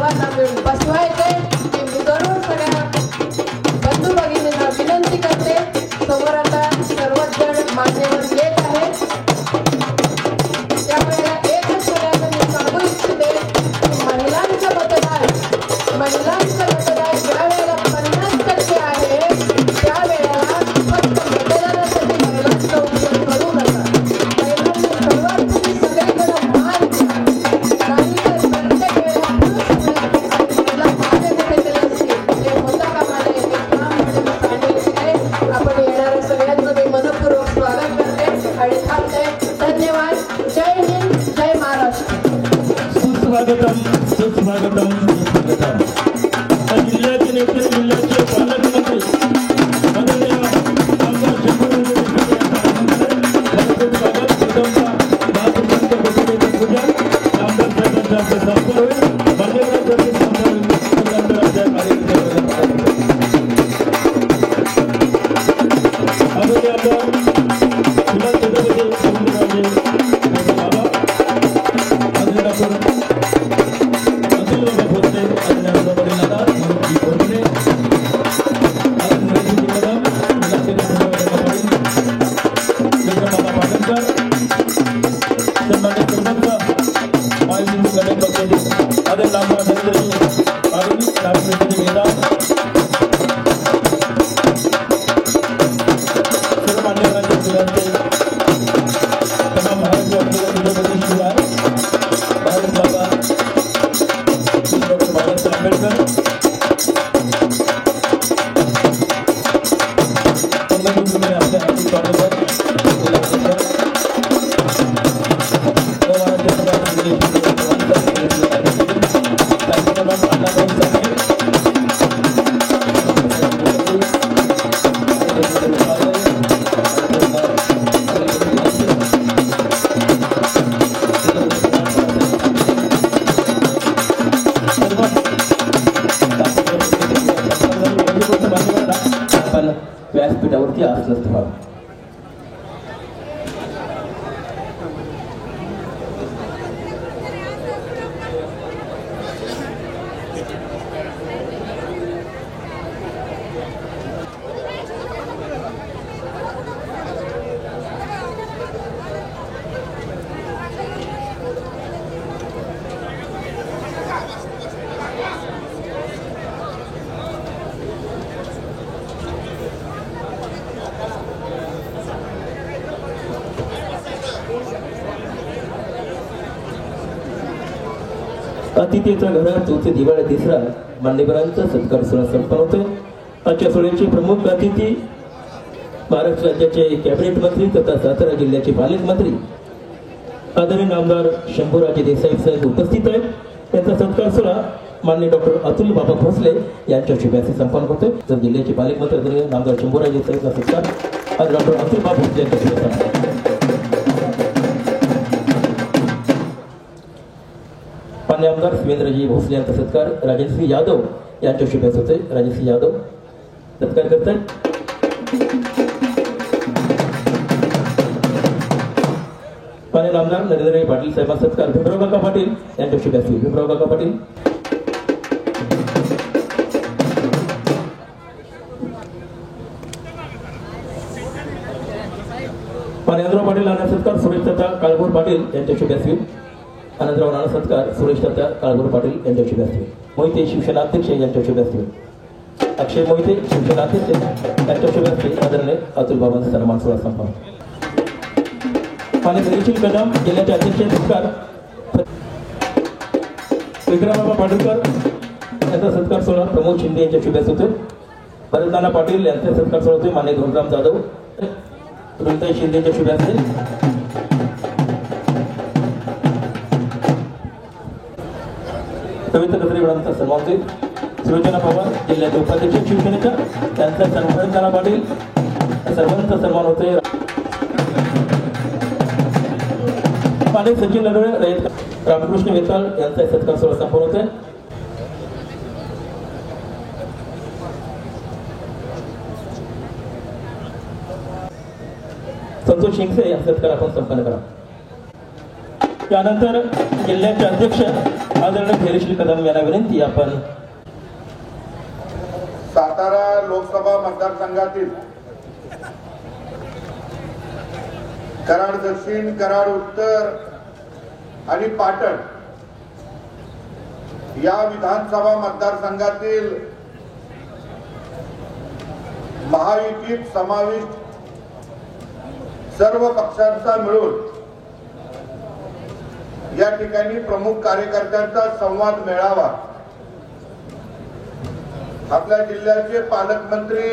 सर्वांना मिळून बसवायचे मी मुद्दारून सगळ्या बंधू भगिनींना विनंती करते. समोर आता सर्वच जण मान्यवर येत आहेत. त्यावेळेला एकच सगळ्यांना मी सांगू इच्छिते की महिलांचं मतदान ज्या वेळेला 50% आहे त्यावेळेला फक्त मतदानासाठी महिलांचा उपयोग करू नका. महिलांनी सर्वात तुम्ही सगळीकडे मान द्या. नाहीतर प्रत्येक वेळेला महिला माझे कुठेतरी असतील हे होता कामा नये. हे काम म्हणून सांगितले आहे. आपण येणाऱ्या सगळ्यांचं मी मनपूर्वक स्वागत करते आणि थांबते. धन्यवाद. जय हिंद, जय महाराष्ट्र. सुस्वागतम सुस्वागतम सुस्वागतम. जिल्ह्याचे नेते जिल्ह्याचे पालकमंत्री माननीय आमदार शंभूराजे व्यासपीठावरती आसनस्थ व्हावे. अतिथीचा घरात चौथे दिवाळी तिसरा मान्यवरांचा सत्कार सोहळा संपन्न होतोय. आजच्या सोहळ्याचे प्रमुख अतिथी महाराष्ट्र राज्याचे कॅबिनेट मंत्री तथा सातारा जिल्ह्याचे पालकमंत्री आदरणीय आमदार शंभूराजे देसाई साहेब उपस्थित आहेत. त्यांचा सत्कार सोहळा माननीय डॉक्टर अतुल बाबा भोसले यांच्या शुभ हस्ते संपन्न होतोय. तर जिल्ह्याचे पालकमंत्री आदरणीय आमदार शंभूराजे देसाईचा सत्कार आज डॉक्टर अतुल बाबा भोसले यांच्या शुभ हस्ते. माननीय आमदार शिवेंद्रजी भोसले यांचा सत्कार राजश्री यादव यांच्या शुभ हस्ते होतोय. राजश्री यादव सत्कार करतात. माननीय आमदार नरेंद्र पाटील साहेबांचा सत्कार भीमराव काका पाटील यांच्या शुभ हस्ते. भीमराव काका पाटील. माननीय पाटील यांचा सत्कार सुरेश तात्या काळभोर पाटील यांच्या शुभ हस्ते. आनंदराव नाना सत्कार सुरेश तात्या काळभोर पाटील यांच्या शुभ हस्ते. मोहिते शिवसेना अध्यक्ष यांच्या शुभ हस्ते. अक्षय मोहिते शिवसेना अध्यक्ष यांच्या शुभ हस्ते आदरणीय अतुल बाबांचा सन्मान सोहळा संपन्न. माननीय निखिल कदम जिल्ह्याचे अध्यक्ष सत्कार विक्रमबाबा पाटीलकर यांचा सत्कार सोहळा प्रमोद शिंदे यांच्या शुभ हस्ते होतोय. भरत नाना पाटील यांचा सत्कार सोहळा होतोय. माननीय धोंडराम जाधव रुंताई शिंदे यांच्या शुभ हस्ते. कविता कत्रेवाडांचा सन्मान होईल. सुलोचना पवार जिल्ह्याचे उपाध्यक्ष शिवसेनेच्या त्यांचा सन्मान. नाना पाटील सर्वांचा सन्मान होतोय. माननीय सचिन नरवळे रयत रामकृष्ण वेताळ यांचा सत्कार सोहळा संपन्न होतोय. संतोष शिंगसे यांचा सत्कार आपण संपन्न करा. त्यानंतर जिल्ह्याचे अध्यक्ष आदरणीय धैर्यशील कदम यांना विनंती आपण सातारा लोकसभा मतदारसंघातील कराड दक्षिण, कराड उत्तर आणि पाटण या विधानसभा मतदारसंघातील महायुतीत समाविष्ट सर्व पक्षांचा मिळून या ठिकाणी प्रमुख कार्यकर्त्यांचा संवाद मेळावा आपल्या जिल्ह्याचे पालकमंत्री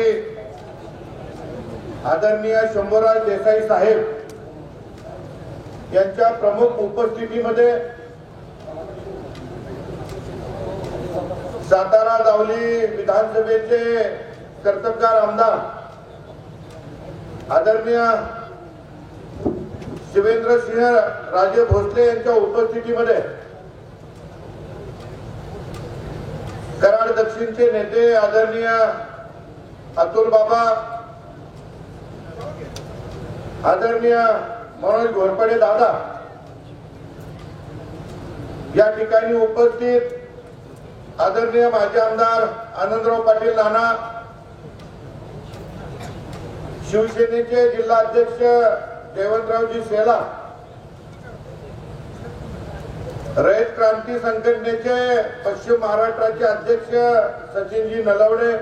आदरणीय शंभूराज देसाई साहेब यांच्या प्रमुख उपस्थितीमध्ये सातारा जावली विधानसभेचे कर्तबगार आमदार आदरणीय शिवेंद्रसिंह राजे भोसले यांच्या उपस्थितीमध्ये कराड दक्षिणचे नेते आदरणीय अतुल बाबा, आदरणीय मनोज घोरपडे दादा या ठिकाणी उपस्थित आदरणीय माजी आमदार आनंदराव पाटील नाना, शिवसेनेचे जिल्हा अध्यक्ष जयवंतरावजी सेला, रयत क्रांती संघटनेचे पश्चिम महाराष्ट्राचे अध्यक्ष सचिनजी नलवडे,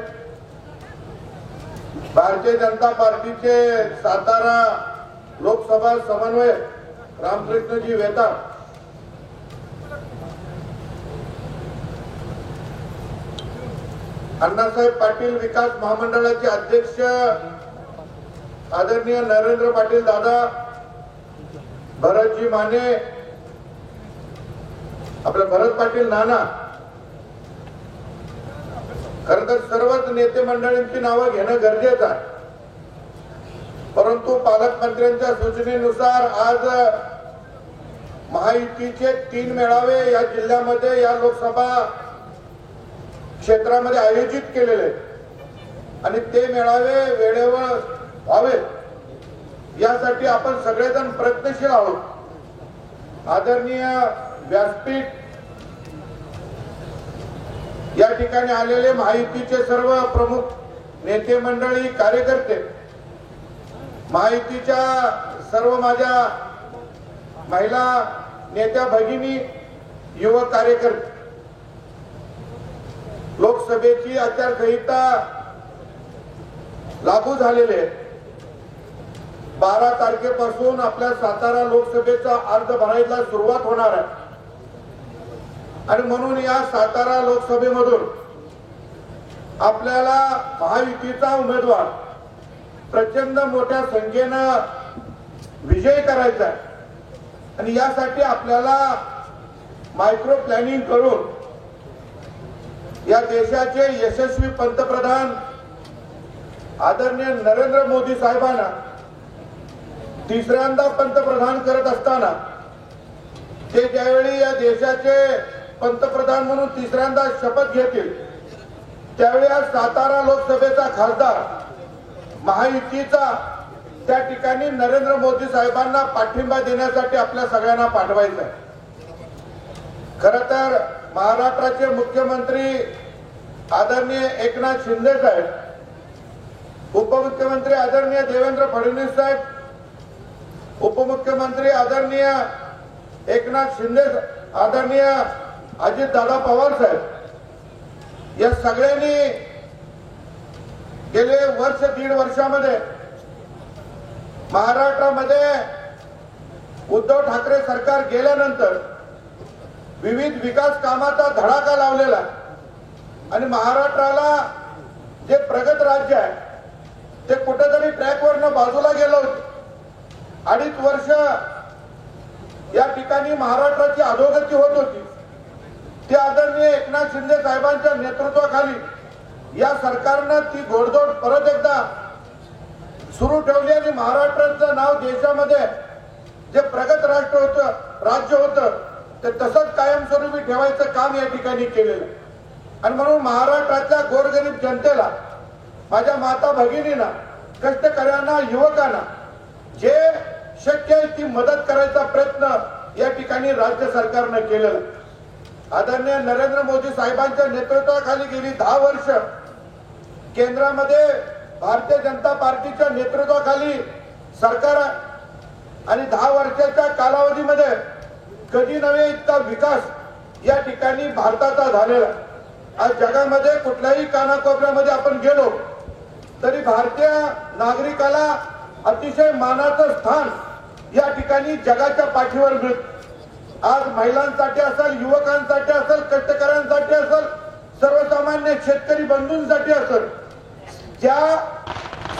भारतीय जनता पार्टीचे सातारा लोकसभा समन्वयक रामकृष्णजी वेता, अण्णासाहेब पाटील विकास महामंडळाचे अध्यक्ष आदरणीय नरेंद्र पाटील दादा, भरतजी माने, आपले भरत पाटील नाना, खरं तर सर्वच नेते मंडळींची नावं घेणं गरजेचं आहे, परंतु पालकमंत्र्यांच्या सूचनेनुसार आज महायुतीचे 3 मेळावे या जिल्ह्यामध्ये या लोकसभा क्षेत्रामध्ये आयोजित केलेले आणि ते मेळावे वेळेवर व्हावेत यासाठी आपण सगळेजण प्रयत्नशील आहोत। आदरणीय व्यासपीठ या ठिकाणी आलेले महायुतीचे सर्व प्रमुख नेते मंडळी, कार्यकर्ते, महायुतीच्या सर्व माझ्या महिला नेत्या भगिनी, युवक कार्यकर्ते, लोकसभेची आचारसंहिता लागू झालेले 12 तारखेपासून आपल्या सातारा लोकसभेचा अर्ज भरायला सुरुवात होणार आहे आणि म्हणून या सातारा लोकसभेमधून आपल्याला महायुतीचा उमेदवार प्रचंड मोठ्या संख्येनं विजय करायचा आहे आणि यासाठी आपल्याला मायक्रो प्लॅनिंग करून या देशाचे यशस्वी पंतप्रधान आदरणीय नरेंद्र मोदी साहेबांना तिसऱ्यांदा पंतप्रधान करत असताना ते ज्यावेळी या देशाचे पंतप्रधान म्हणून तिसऱ्यांदा शपथ घेतील त्यावेळी आज सातारा लोकसभेचा खासदार महायुतीचा त्या ठिकाणी नरेंद्र मोदी साहेबांना पाठिंबा देण्यासाठी आपल्या सगळ्यांना पाठवायचं आहे। खरं तर महाराष्ट्राचे मुख्यमंत्री आदरणीय एकनाथ शिंदे साहेब, उपमुख्यमंत्री आदरणीय देवेंद्र फडणवीस साहेब, उपमुख्यमंत्री आदरणीय एकनाथ शिंदे, आदरणीय अजितदादा पवार साहेब या सगळ्यांनी गेले वर्ष 1.5 वर्षामध्ये महाराष्ट्रामध्ये उद्धव ठाकरे सरकार गेल्यानंतर विविध विकास कामाचा धडाका लावलेला आणि महाराष्ट्राला जे प्रगत राज्य आहे ते कुठेतरी ट्रॅकवरनं बाजूला गेलं होतं। 2.5 वर्ष या ठिकाणी महाराष्ट्राची अधोगती होत होती। ते आदरणीय एकनाथ शिंदे साहेबांच्या नेतृत्वाखाली या सरकारनं ती घोडदौड परत एकदा सुरू ठेवली आणि महाराष्ट्राचं नाव देशामध्ये जे प्रगत राज्य होतं ते तसंच कायमस्वरूपी ठेवायचं काम या ठिकाणी केलेलं आणि म्हणून महाराष्ट्राच्या गोरगरीब जनतेला, माझ्या माता भगिनींना, कष्टकऱ्यांना, युवकांना जे शक्य आहे ती मदत करायचा प्रयत्न या ठिकाणी राज्य सरकारनं केलेला। आदरणीय नरेंद्र मोदी साहेबांच्या नेतृत्वाखाली गेली 10 वर्ष केंद्रामध्ये भारतीय जनता पार्टीच्या नेतृत्वाखाली सरकार आणि 10 वर्षाच्या कालावधीमध्ये कधी नव्हे इतका विकास या ठिकाणी भारताचा झालेला. आज जगामध्ये कुठल्याही कानाकोपऱ्यामध्ये आपण गेलो तरी भारतीय नागरिकाला अतिशय मानाचं स्थान या ठिकाणी जगाच्या पाठीवर मिळतं. आज महिलांसाठी असेल, युवकांसाठी असेल, कष्टकऱ्यांसाठी असेल, सर्वसामान्य शेतकरी बंधूंसाठी असेल, ज्या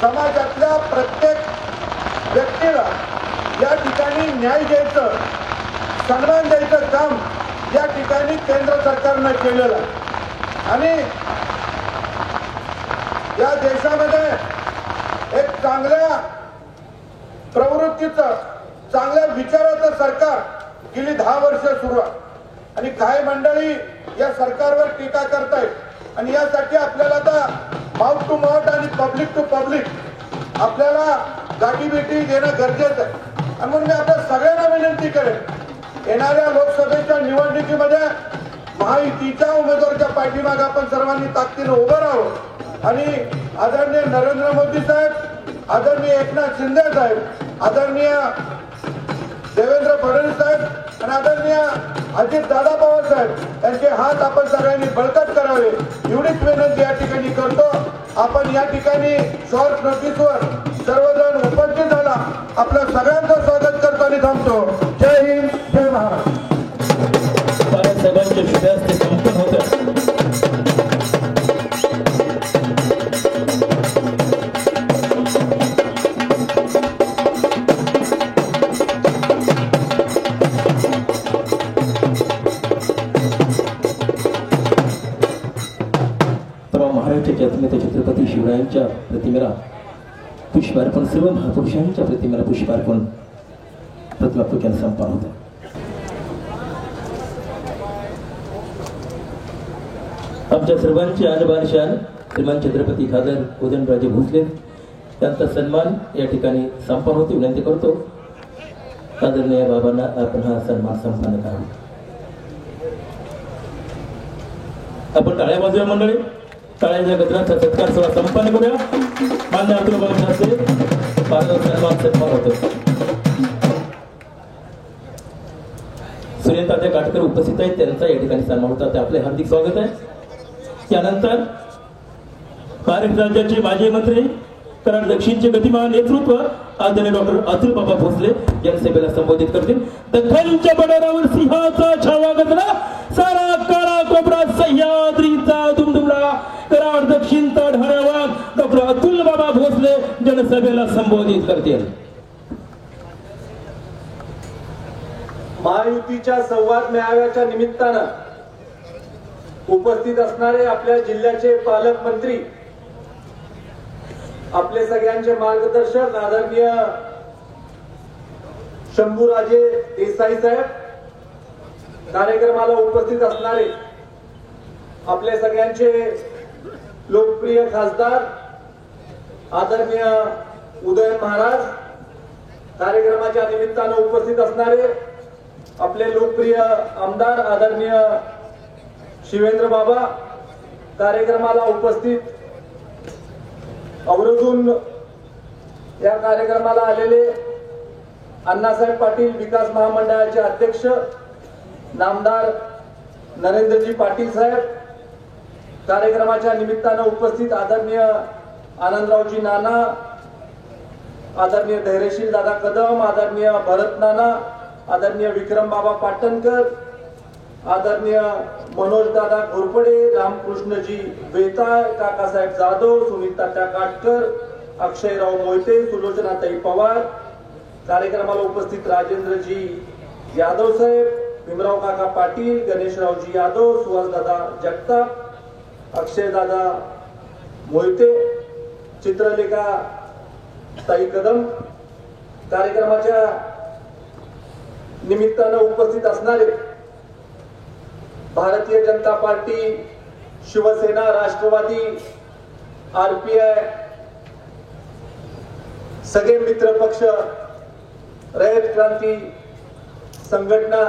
समाजातल्या प्रत्येक व्यक्तीला या ठिकाणी न्याय द्यायचं, सन्मान द्यायचं काम या ठिकाणी केंद्र सरकारनं केलेलं आहे. आणि या देशामध्ये एक चांगल्या प्रवृत्तीचं, चांगल्या विचाराचं सरकार गेली 10 वर्ष सुरू आहे. आणि काही मंडळी या सरकारवर टीका करतायत आणि यासाठी आपल्याला आता माउथ टू माउथ आणि पब्लिक टू पब्लिक आपल्याला गाठीभेटी देणं गरजेचं आहे. आणि म्हणून मी आपल्या सगळ्यांना विनंती करेन, येणाऱ्या लोकसभेच्या निवडणुकीमध्ये महायुतीच्या उमेदवाराच्या पाठीमागे आपण सर्वांनी ताकदीनं उभं राहावं आणि आदरणीय नरेंद्र मोदी साहेब, आदरणीय एकनाथ शिंदे साहेब, आदरणीय देवेंद्र फडणवीस साहेब आणि आदरणीय अजितदादा पवार साहेब यांचे हात आपण सगळ्यांनी बळकट करावे एवढीच विनंती या ठिकाणी करतो. आपण या ठिकाणी शॉर्ट नोटीसवर सर्वजण उपस्थित झाला, आपलं सगळ्यांचं स्वागत करतो आणि थांबतो. जय हिंद, जय महाराष्ट्र. बाळासाहेबांच्या शुभ हस्ते संपन्न होतं. महाराष्ट्राच्या अस्मिता छत्रपती शिवरायांच्या प्रतिमेला पुष्पार्पण, सर्व महापुरुषांच्या प्रतिमेला पुष्पार्पण, प्रतिमापूजन संपन्न होतं. आमच्या सर्वांचे आणबाण शान श्रीमान छत्रपती खासदार उदयनराजे भोसले यांचा सन्मान या ठिकाणी संपन्न होते. विनंती करतो आदरणीय बाबांना आपण हा सन्मान संपन्न करावा. आपण टाळ्या वाजूया मंडळी. टाळ्याच्या गजराचा सत्कार सोहळा संपन्न करूया. मान्य अतुल बाबांचे सन्मान होतो. सुरेंद्र काटकर उपस्थित आहेत, त्यांचा या ठिकाणी सन्मान होता, ते आपले हार्दिक स्वागत आहे. त्यानंतर महाराष्ट्र राज्याचे माजी मंत्री, कराड दक्षिणचे गतिमान नेतृत्व आदरणीय डॉक्टर अतुल बाबा भोसले जनसभेला संबोधित करतील. दख्खनच्या बडारावर सिंहाचा छावा गजरा, सारा काळा कोपरा सह्याद्रीचा दुमदुमला, कराड दक्षिणचा ढाळ्यावाग डॉक्टर अतुल बाबा भोसले जनसभेला संबोधित करतील. महायुतीच्या संवाद मेळाव्याच्या निमित्तानं उपस्थित असणारे आपल्या जिल्ह्याचे पालकमंत्री, आपले सगळ्यांचे मार्गदर्शक आदरणीय शंभूराजे देसाई साहेब, कार्यक्रमाला उपस्थित असणारे आपले सगळ्यांचे लोकप्रिय खासदार आदरणीय उदयन महाराज, कार्यक्रमाच्या निमित्तानं उपस्थित असणारे आपले लोकप्रिय आमदार आदरणीय शिवेंद्र बाबा, कार्यक्रमाला उपस्थित अवरोधून या कार्यक्रमाला आलेले अण्णासाहेब पाटील विकास महामंडळाचे अध्यक्ष नामदार नरेंद्रजी पाटील साहेब, कार्यक्रमाच्या निमित्तानं उपस्थित आदरणीय आनंदरावजी नाना, आदरणीय धैर्यशील दादा कदम, आदरणीय भरत नाना, आदरणीय विक्रम बाबा पाटणकर, आदरणीय मनोज दादा घोरपडे, रामकृष्णजी बेताळ, काकासाहेब जाधव, सुनीता काटकर, अक्षयराव मोहिते, सुलोचनाताई पवार, कार्यक्रमाला उपस्थित राजेंद्रजी यादव साहेब, भीमराव काका पाटील, गणेशरावजी यादव, सुहास दादा जगताप, अक्षय दादा मोहिते, चित्रलेखा ताई कदम, कार्यक्रमाच्या निमित्तानं उपस्थित असणारे भारतीय जनता पार्टी, शिवसेना, राष्ट्रवादी, आरपीआय, सगळे मित्र पक्ष, रयत क्रांती संघटना,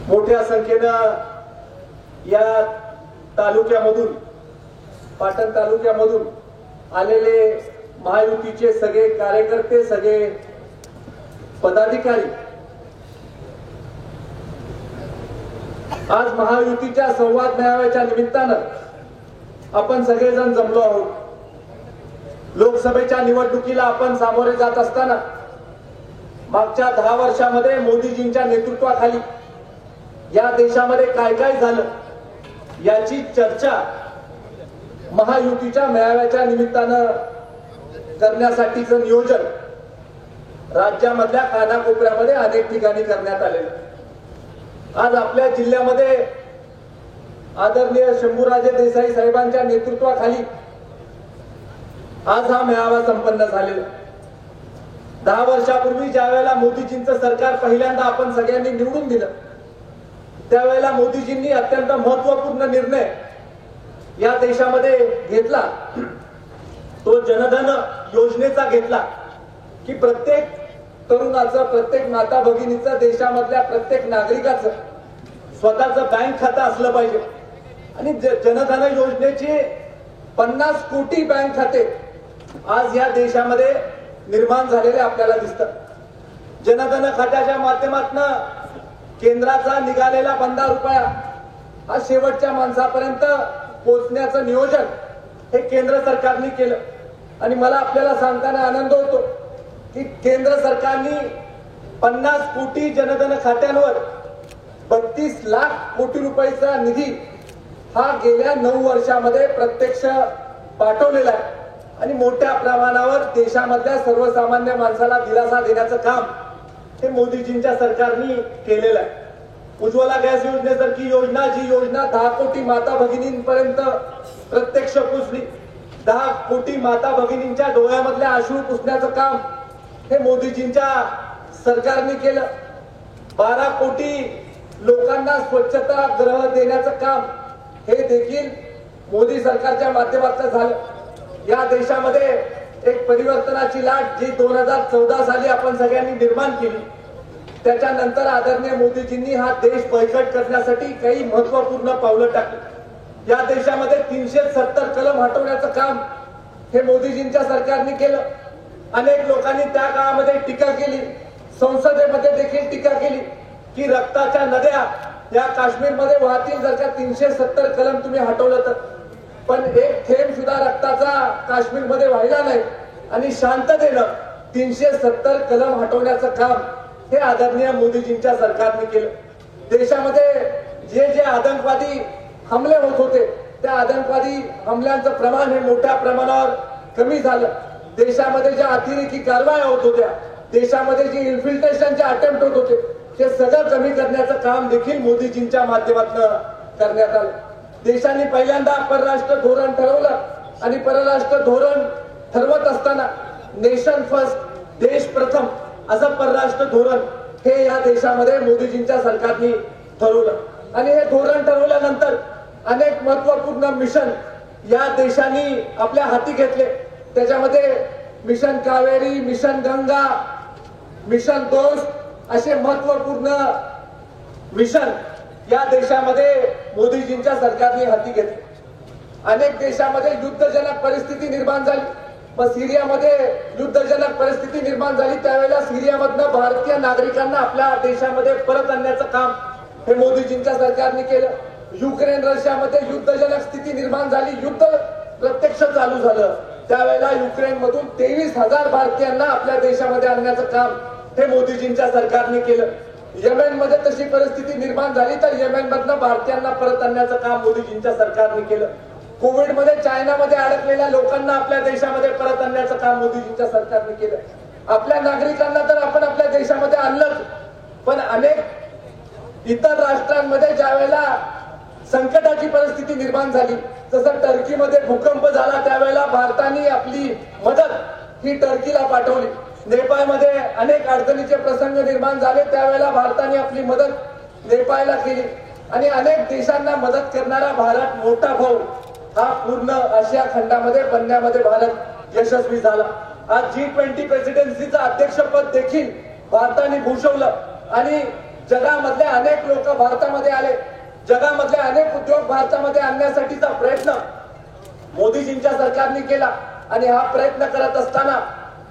मोठ्या संख्येनं या तालुक्यामधून, पाटण तालुक्यामधून आलेले महायुतीचे सगळे कार्यकर्ते, सगळे पदाधिकारी आज महायुतीच्या संवाद मेळाव्याच्या निमित्तानं आपण सगळेजण जमलो आहोत. लोकसभेच्या निवडणुकीला आपण सामोरे जात असताना मागच्या 10 वर्षामध्ये मोदीजींच्या नेतृत्वाखाली या देशामध्ये काय काय झालं याची चर्चा महायुतीच्या मेळाव्याच्या निमित्तानं करण्यासाठीचं नियोजन राज्यामधल्या कानाकोपऱ्यामध्ये अनेक ठिकाणी करण्यात आलेलं. आज आपल्या जिल्ह्यामध्ये आदरणीय शंभूराजे देसाई साहेबांच्या नेतृत्वाखाली आज हा मेळावा संपन्न झालेला. 10 वर्षापूर्वी ज्या वेळेला मोदीजींचं सरकार पहिल्यांदा आपण सगळ्यांनी निवडून दिलं, त्यावेळेला मोदीजींनी अत्यंत महत्वपूर्ण निर्णय या देशामध्ये घेतला. तो जनधन योजनेचा घेतला की प्रत्येक तरुणाचं, प्रत्येक माता भगिनीचं, देशामधल्या प्रत्येक नागरिकाचं स्वतःचं बँक खातं असलं पाहिजे. आणि जनधन योजनेचे 50 कोटी बँक खाते आज या देशामध्ये निर्माण झालेले आपल्याला दिसतात. जनधन खात्याच्या माध्यमातून केंद्राचा निघालेला 15 रुपया हा शेवटच्या माणसापर्यंत पोहोचण्याचं नियोजन हे केंद्र सरकारने केलं. आणि मला आपल्याला सांगताना आनंद होतो की केंद्र सरकारने 50 कोटी जनधन खात्यांवर 32 लाख कोटी रुपयाचा निधी हा गेल्या 9 वर्षामध्ये प्रत्यक्ष पाठवलेला आहे. आणि मोठ्या प्रमाणावर देशामधल्या सर्वसामान्य माणसाला दिलासा देण्याचं काम हे मोदीजींच्या सरकारने केलेलं आहे. उज्ज्वला गॅस योजनेसारखी योजना, जी योजना 10 कोटी माता भगिनींपर्यंत प्रत्यक्ष पोचली, 10 कोटी माता भगिनींच्या डोळ्यामधल्या अश्रू पुसण्याचं काम हे मोदीजींच्या सरकारने केलं. 12 कोटी लोकांना स्वच्छता गृह देण्याचं काम हे देखील मोदी सरकारच्या माध्यमातून झालं. या देशामध्ये एक परिवर्तनाची लाट जी 2014 साली आपण सगळ्यांनी निर्माण केली, त्याच्यानंतर आदरणीय मोदीजींनी हा देश बळकट करण्यासाठी काही महत्वपूर्ण पावलं टाकली. या देशामध्ये 370 कलम हटवण्याचं काम हे मोदीजींच्या सरकारने केलं. अनेक लोकांनी त्या काळामध्ये टीका केली, संसदेमध्ये देखील टीका केली की रक्ताच्या नद्या या काश्मीरमध्ये वाहतील जर का 370 कलम तुम्ही हटवलं तर. पण एक थेंब सुद्धा रक्ताचा काश्मीरमध्ये व्हायला नाही आणि शांततेनं 370 कलम हटवण्याचं काम हे आदरणीय मोदीजींच्या सरकारने केलं. देशामध्ये जे जे आतंकवादी हमले होत होते त्या आतंकवादी हमल्यांचं प्रमाण हे मोठ्या प्रमाणावर कमी झालं. देशामध्ये ज्या अतिरेकी कारवाया होत होत्या, देशामध्ये जे इन्फिल्ट्रेशनचे अटेम्प्ट होत होते, ते सगळं कमी करण्याचं काम देखील मोदीजींच्या माध्यमातून करण्यात आलं. देशाने पहिल्यांदा परराष्ट्र धोरण ठरवलं आणि परराष्ट्र धोरण ठरवत असताना नेशन फर्स्ट, देश प्रथम असं परराष्ट्र धोरण हे या देशामध्ये मोदीजींच्या सरकारने ठरवलं. आणि हे धोरण ठरवल्यानंतर अनेक महत्वपूर्ण मिशन या देशाने आपल्या हाती घेतले. त्याच्यामध्ये mission Kaveri, mission Ganga, mission दोस्त असे महत्वपूर्ण मिशन या देशामध्ये मोदीजींच्या सरकारने हाती घेतले. अनेक देशामध्ये युद्धजनक परिस्थिती निर्माण झाली. मग सिरियामध्ये युद्धजनक परिस्थिती निर्माण झाली, त्यावेळेला सिरियामधनं भारतीय नागरिकांना आपल्या देशामध्ये परत आणण्याचं काम हे मोदीजींच्या सरकारने केलं. युक्रेन रशियामध्ये युद्धजनक स्थिती निर्माण झाली, युद्ध प्रत्यक्ष चालू झालं, त्यावेळेला युक्रेनमधून 23,000 भारतीयांना आपल्या देशामध्ये आणण्याचं काम हे मोदीजींच्या सरकारने केलं. येमेनमध्ये तशी परिस्थिती निर्माण झाली तर येमेनमधनं भारतीयांना परत आणण्याचं काम मोदीजींच्या सरकारने केलं. कोविडमध्ये चायनामध्ये अडकलेल्या लोकांना आपल्या देशामध्ये परत आणण्याचं काम मोदीजींच्या सरकारने केलं. आपल्या नागरिकांना तर आपण आपल्या देशामध्ये आणलंच, पण अनेक इतर राष्ट्रांमध्ये ज्या वेळेला संकटाची परिस्थिती निर्माण झाली, जसं टर्कीमध्ये भूकंप झाला त्यावेळेला भारताने आपली मदत ही टर्कीला पाठवली. नेपाळमध्ये अनेक अडचणीचे प्रसंग निर्माण झाले, त्यावेळेला भारताने आपली मदत नेपाळला केली. आणि अनेक देशांना मदत करणारा भारत मोठा भाऊ हा पूर्ण आशिया खंडामध्ये बनण्यामध्ये भारत यशस्वी झाला. आज G20 प्रेसिडेन्सीचं अध्यक्षपद देखील भारताने भूषवलं आणि जगामधले अनेक लोक भारतामध्ये आले, जगामधले अनेक उद्योग भारतामध्ये आणण्यासाठीचा प्रयत्न मोदीजींच्या सरकारने केला आणि हा प्रयत्न करत असताना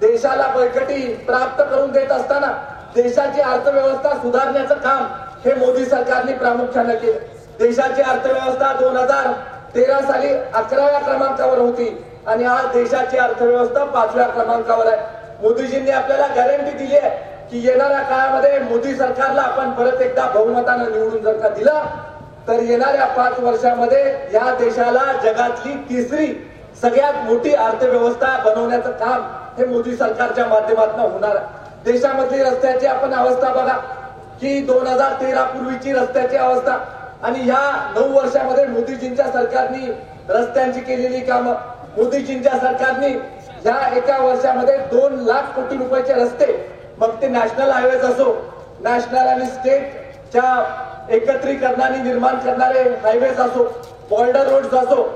देशाला बळकटी प्राप्त करून देत असताना देशाची अर्थव्यवस्था सुधारण्याचं काम हे मोदी सरकारने प्रामुख्याने केलं. देशाची अर्थव्यवस्था 2013 साली 11व्या क्रमांकावर होती आणि आज देशाची अर्थव्यवस्था 5व्या क्रमांकावर आहे. मोदीजींनी आपल्याला गॅरंटी दिली आहे की येणाऱ्या काळामध्ये मोदी सरकारला आपण परत एकदा बहुमतानं निवडून जर का दिलं तर येणाऱ्या 5 वर्षामध्ये या देशाला जगातली 3री सगळ्यात मोठी अर्थव्यवस्था बनवण्याचं काम हे मोदी सरकारच्या माध्यमातून होणार आहे. देशामधली रस्त्याची आपण अवस्था बघा की 2013 पूर्वीची रस्त्याची अवस्था आणि ह्या 9 वर्षामध्ये मोदीजींच्या सरकारने रस्त्यांची केलेली कामं, मोदीजींच्या सरकारने ह्या एका वर्षामध्ये 2 लाख कोटी रुपयाचे रस्ते, मग ते नॅशनल हायवेज असो, नॅशनल आणि स्टेटच्या एकत्रीकरणाने निर्माण करणारे हायवेज असो, बॉर्डर रोड्स असो,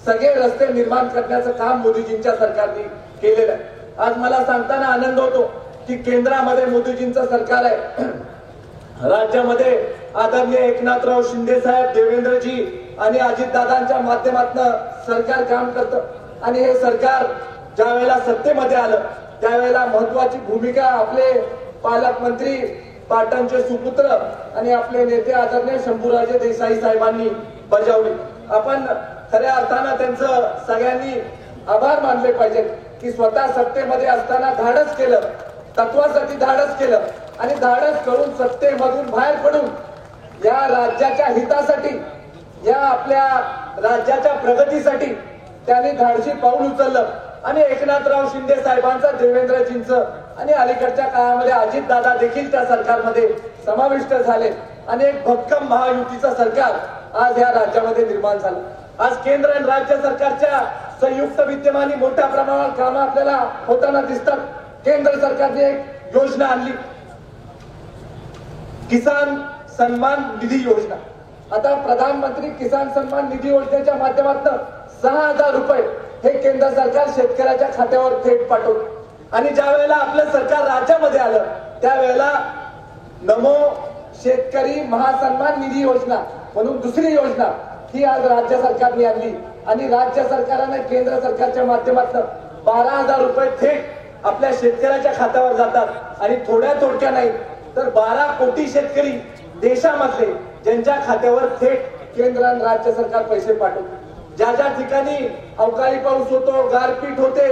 सगळे रस्ते निर्माण करण्याचं काम मोदीजींच्या सरकारने केलेलं आहे. आज मला सांगताना आनंद होतो की केंद्रामध्ये मोदीजींचं सरकार आहे, राज्यामध्ये आदरणीय एकनाथराव शिंदे साहेब, देवेंद्रजी आणि अजितदादांच्या माध्यमातून सरकार काम करतं आणि हे सरकार ज्या वेळेला सत्तेमध्ये आलं त्यावेळेला महत्वाची भूमिका आपले पालकमंत्री, पाटणचे सुपुत्र आणि आपले नेते आदरणीय शंभूराजे देसाई साहेबांनी बजावली. आपण खऱ्या अर्थानं त्यांचं सगळ्यांनी आभार मानले पाहिजेत की स्वतः सत्तेमध्ये असताना धाडस केलं, तत्वासाठी धाडस केलं आणि धाडस करून सत्तेमधून बाहेर पडून या राज्याच्या हितासाठी, या आपल्या राज्याच्या प्रगतीसाठी त्यांनी धाडसी पाऊल उचललं आणि एकनाथराव शिंदे साहेबांचं, देवेंद्रजींचं आणि अलीकडच्या काळामध्ये अजितदादा देखील त्या सरकारमध्ये समाविष्ट झाले आणि एक भक्कम महायुतीचं सरकार आज या राज्यामध्ये निर्माण झालं. आज केंद्र आणि राज्य सरकारच्या संयुक्त विद्यमाने मोठ्या प्रमाणावर कामं आपल्याला होताना दिसतात. केंद्र सरकारने एक योजना आणली, किसान सन्मान निधी योजना. आता प्रधानमंत्री किसान सन्मान निधी योजनेच्या माध्यमातून 6,000 रुपये हे केंद्र सरकार शेतकऱ्याच्या खात्यावर थेट पाठवतं आणि ज्या वेळेला आपलं सरकार राज्यामध्ये आलं त्यावेळेला नमो शेतकरी महासन्मान निधी योजना म्हणून दुसरी योजना ही आज राज्य सरकारने आणली आणि राज्य सरकारने केंद्र सरकारच्या माध्यमातून 12,000 रुपये थेट आपल्या शेतकऱ्याच्या खात्यावर जातात आणि थोड्या नाही तर 12 कोटी शेतकरी देशामधले ज्यांच्या खात्यावर थेट केंद्र आणि राज्य सरकार पैसे पाठवते. ज्या ज्या ठिकाणी अवकाळी पाऊस होतो, गारपीट होते,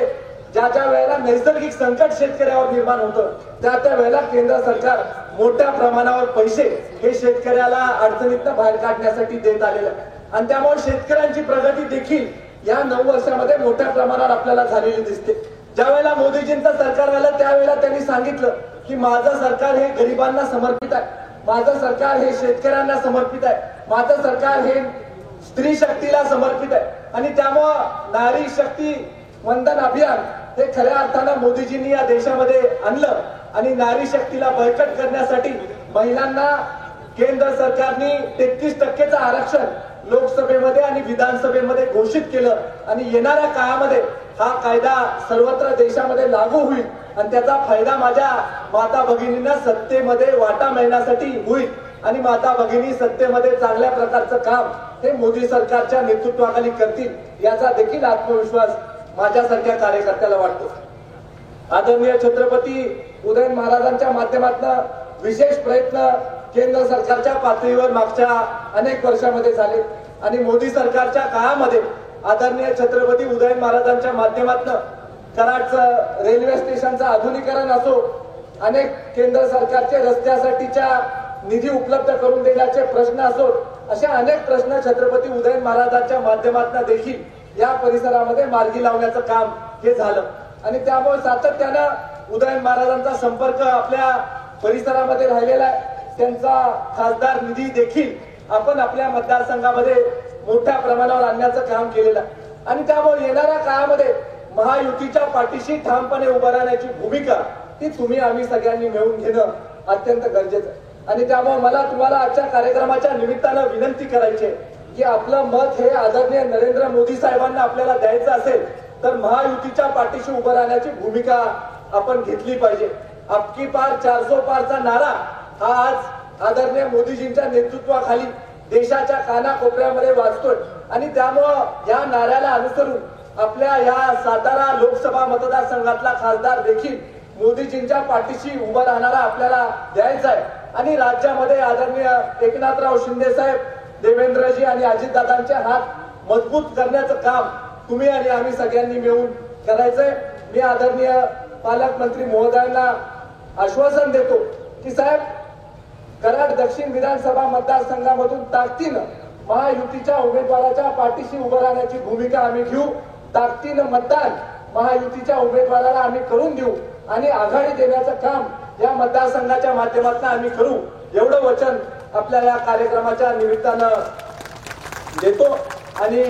ज्या ज्या वेळेला नैसर्गिक संकट शेतकऱ्यावर निर्माण होतं त्या वेळेला केंद्र सरकार मोठ्या प्रमाणावर पैसे हे शेतकऱ्याला अडचणीतनं बाहेर काढण्यासाठी देत आलेलं आहे आणि त्यामुळे शेतकऱ्यांची प्रगती देखील या 9 वर्षामध्ये मोठ्या प्रमाणावर आपल्याला झालेली दिसते. ज्या वेळेला मोदीजींचं सरकार आलं त्यावेळेला त्यांनी सांगितलं की माझं सरकार हे गरिबांना समर्पित आहे, माझं सरकार हे शेतकऱ्यांना समर्पित आहे, माझं सरकार हे स्त्री शक्तीला समर्पित आहे आणि त्यामुळं नारी शक्ती वंदन अभियान हे खऱ्या अर्थानं मोदीजींनी या देशामध्ये आणलं आणि नारी शक्तीला बळकट करण्यासाठी महिलांना केंद्र सरकारने 33% आरक्षण लोकसभेमध्ये आणि विधानसभेमध्ये घोषित केलं आणि येणाऱ्या काळामध्ये हा कायदा सर्वत्र देशामध्ये लागू होईल आणि त्याचा फायदा माझ्या माता भगिनींना सत्तेमध्ये वाटा मिळण्यासाठी होईल आणि माता भगिनी सत्तेमध्ये चांगल्या प्रकारचं काम हे मोदी सरकारच्या नेतृत्वाखाली करतील याचा देखील आत्मविश्वास माझ्यासारख्या कार्यकर्त्याला वाटतो. आदरणीय छत्रपती उदयन महाराजांच्या माध्यमातून विशेष प्रयत्न केंद्र सरकारच्या पातळीवर मागच्या अनेक वर्षामध्ये झाले आणि मोदी सरकारच्या काळामध्ये आदरणीय छत्रपती उदयन महाराजांच्या माध्यमातून कराडचं रेल्वे स्टेशनचं आधुनिकीकरण असो, अनेक केंद्र सरकारचे रस्त्यासाठीच्या निधी उपलब्ध करून देण्याचे प्रश्न असो, अशा अनेक प्रश्न छत्रपती उदयन महाराजांच्या माध्यमातून देखील या परिसरामध्ये मार्गी लावण्याचं काम हे झालं आणि त्यामुळे सातत्यानं उदयन महाराजांचा संपर्क आपल्या परिसरामध्ये राहिलेला आहे. त्यांचा खासदार निधी देखील आपण आपल्या मतदारसंघामध्ये मोठ्या प्रमाणावर आणण्याचं काम केलेलं आहे आणि त्यामुळे येणाऱ्या काळामध्ये महायुतीच्या पाठीशी ठामपणे उभं राहण्याची भूमिका ती तुम्ही आम्ही सगळ्यांनी मिळून घेणं अत्यंत गरजेचं आहे आणि त्यामुळे मला तुम्हाला आजच्या कार्यक्रमाच्या निमित्तानं विनंती करायची आहे की आपलं मत हे आदरणीय नरेंद्र मोदी साहेबांना आपल्याला द्यायचं असेल तर महायुतीच्या पाठीशी उभं राहण्याची भूमिका आपण घेतली पाहिजे. अबकी पार 400 पारचा नारा हा आज आदरणीय मोदीजींच्या नेतृत्वाखाली देशाच्या कानाकोपऱ्यामध्ये वाचतोय आणि त्यामुळं या नाऱ्याला अनुसरून आपल्या या सातारा लोकसभा मतदारसंघातला खासदार देखील मोदीजींच्या पाठीशी उभा राहणारा आपल्याला द्यायचा आहे आणि राज्यामध्ये आदरणीय एकनाथराव शिंदे साहेब, देवेंद्रजी आणि अजितदादांचे हात मजबूत करण्याचं काम तुम्ही आणि आम्ही सगळ्यांनी मिळून करायचंय. मी आदरणीय पालकमंत्री महोदयांना आश्वासन देतो की साहेब, कराड दक्षिण विधानसभा मतदारसंघामधून ताकदीनं महायुतीच्या उमेदवाराच्या पाठीशी उभं राहण्याची भूमिका आम्ही घेऊ. ताकदीनं मतदान महायुतीच्या उमेदवाराला आम्ही करून देऊ आणि आघाडी देण्याचं काम या मतदारसंघाच्या माध्यमातून आम्ही करू, एवढं वचन आपल्या या कार्यक्रमाच्या निमित्तानं देतो. आणि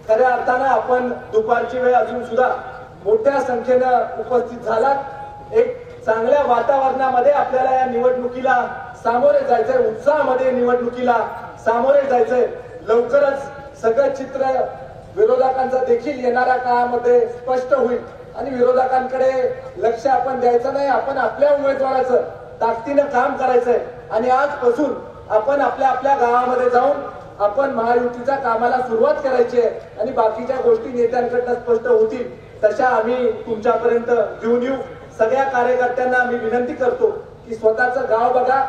खऱ्या अर्थानं आपण दुपारची वेळ असून सुद्धा मोठ्या संख्येनं उपस्थित झालात. एक चांगल्या वातावरणामध्ये आपल्याला या निवडणुकीला सामोरे जायचंय, उत्साहामध्ये निवडणुकीला सामोरे जायचंय. लवकरच सगळं चित्र विरोधकांचं देखील येणाऱ्या काळामध्ये स्पष्ट होईल आणि विरोधकांकडे लक्ष आपण द्यायचं नाही. आपण आपल्या उमेदवाराचं ताकदीनं काम करायचंय आणि आजपासून आपण आपल्या आपल्या गावामध्ये जाऊन आपण महायुतीच्या कामाला सुरुवात करायची आहे आणि बाकीच्या गोष्टी नेत्यांकडनं स्पष्ट होतील तशा आम्ही तुमच्यापर्यंत घेऊन येऊ. सगळ्या कार्यकर्त्यांना मी विनंती करतो की स्वतःचं गाव बघा,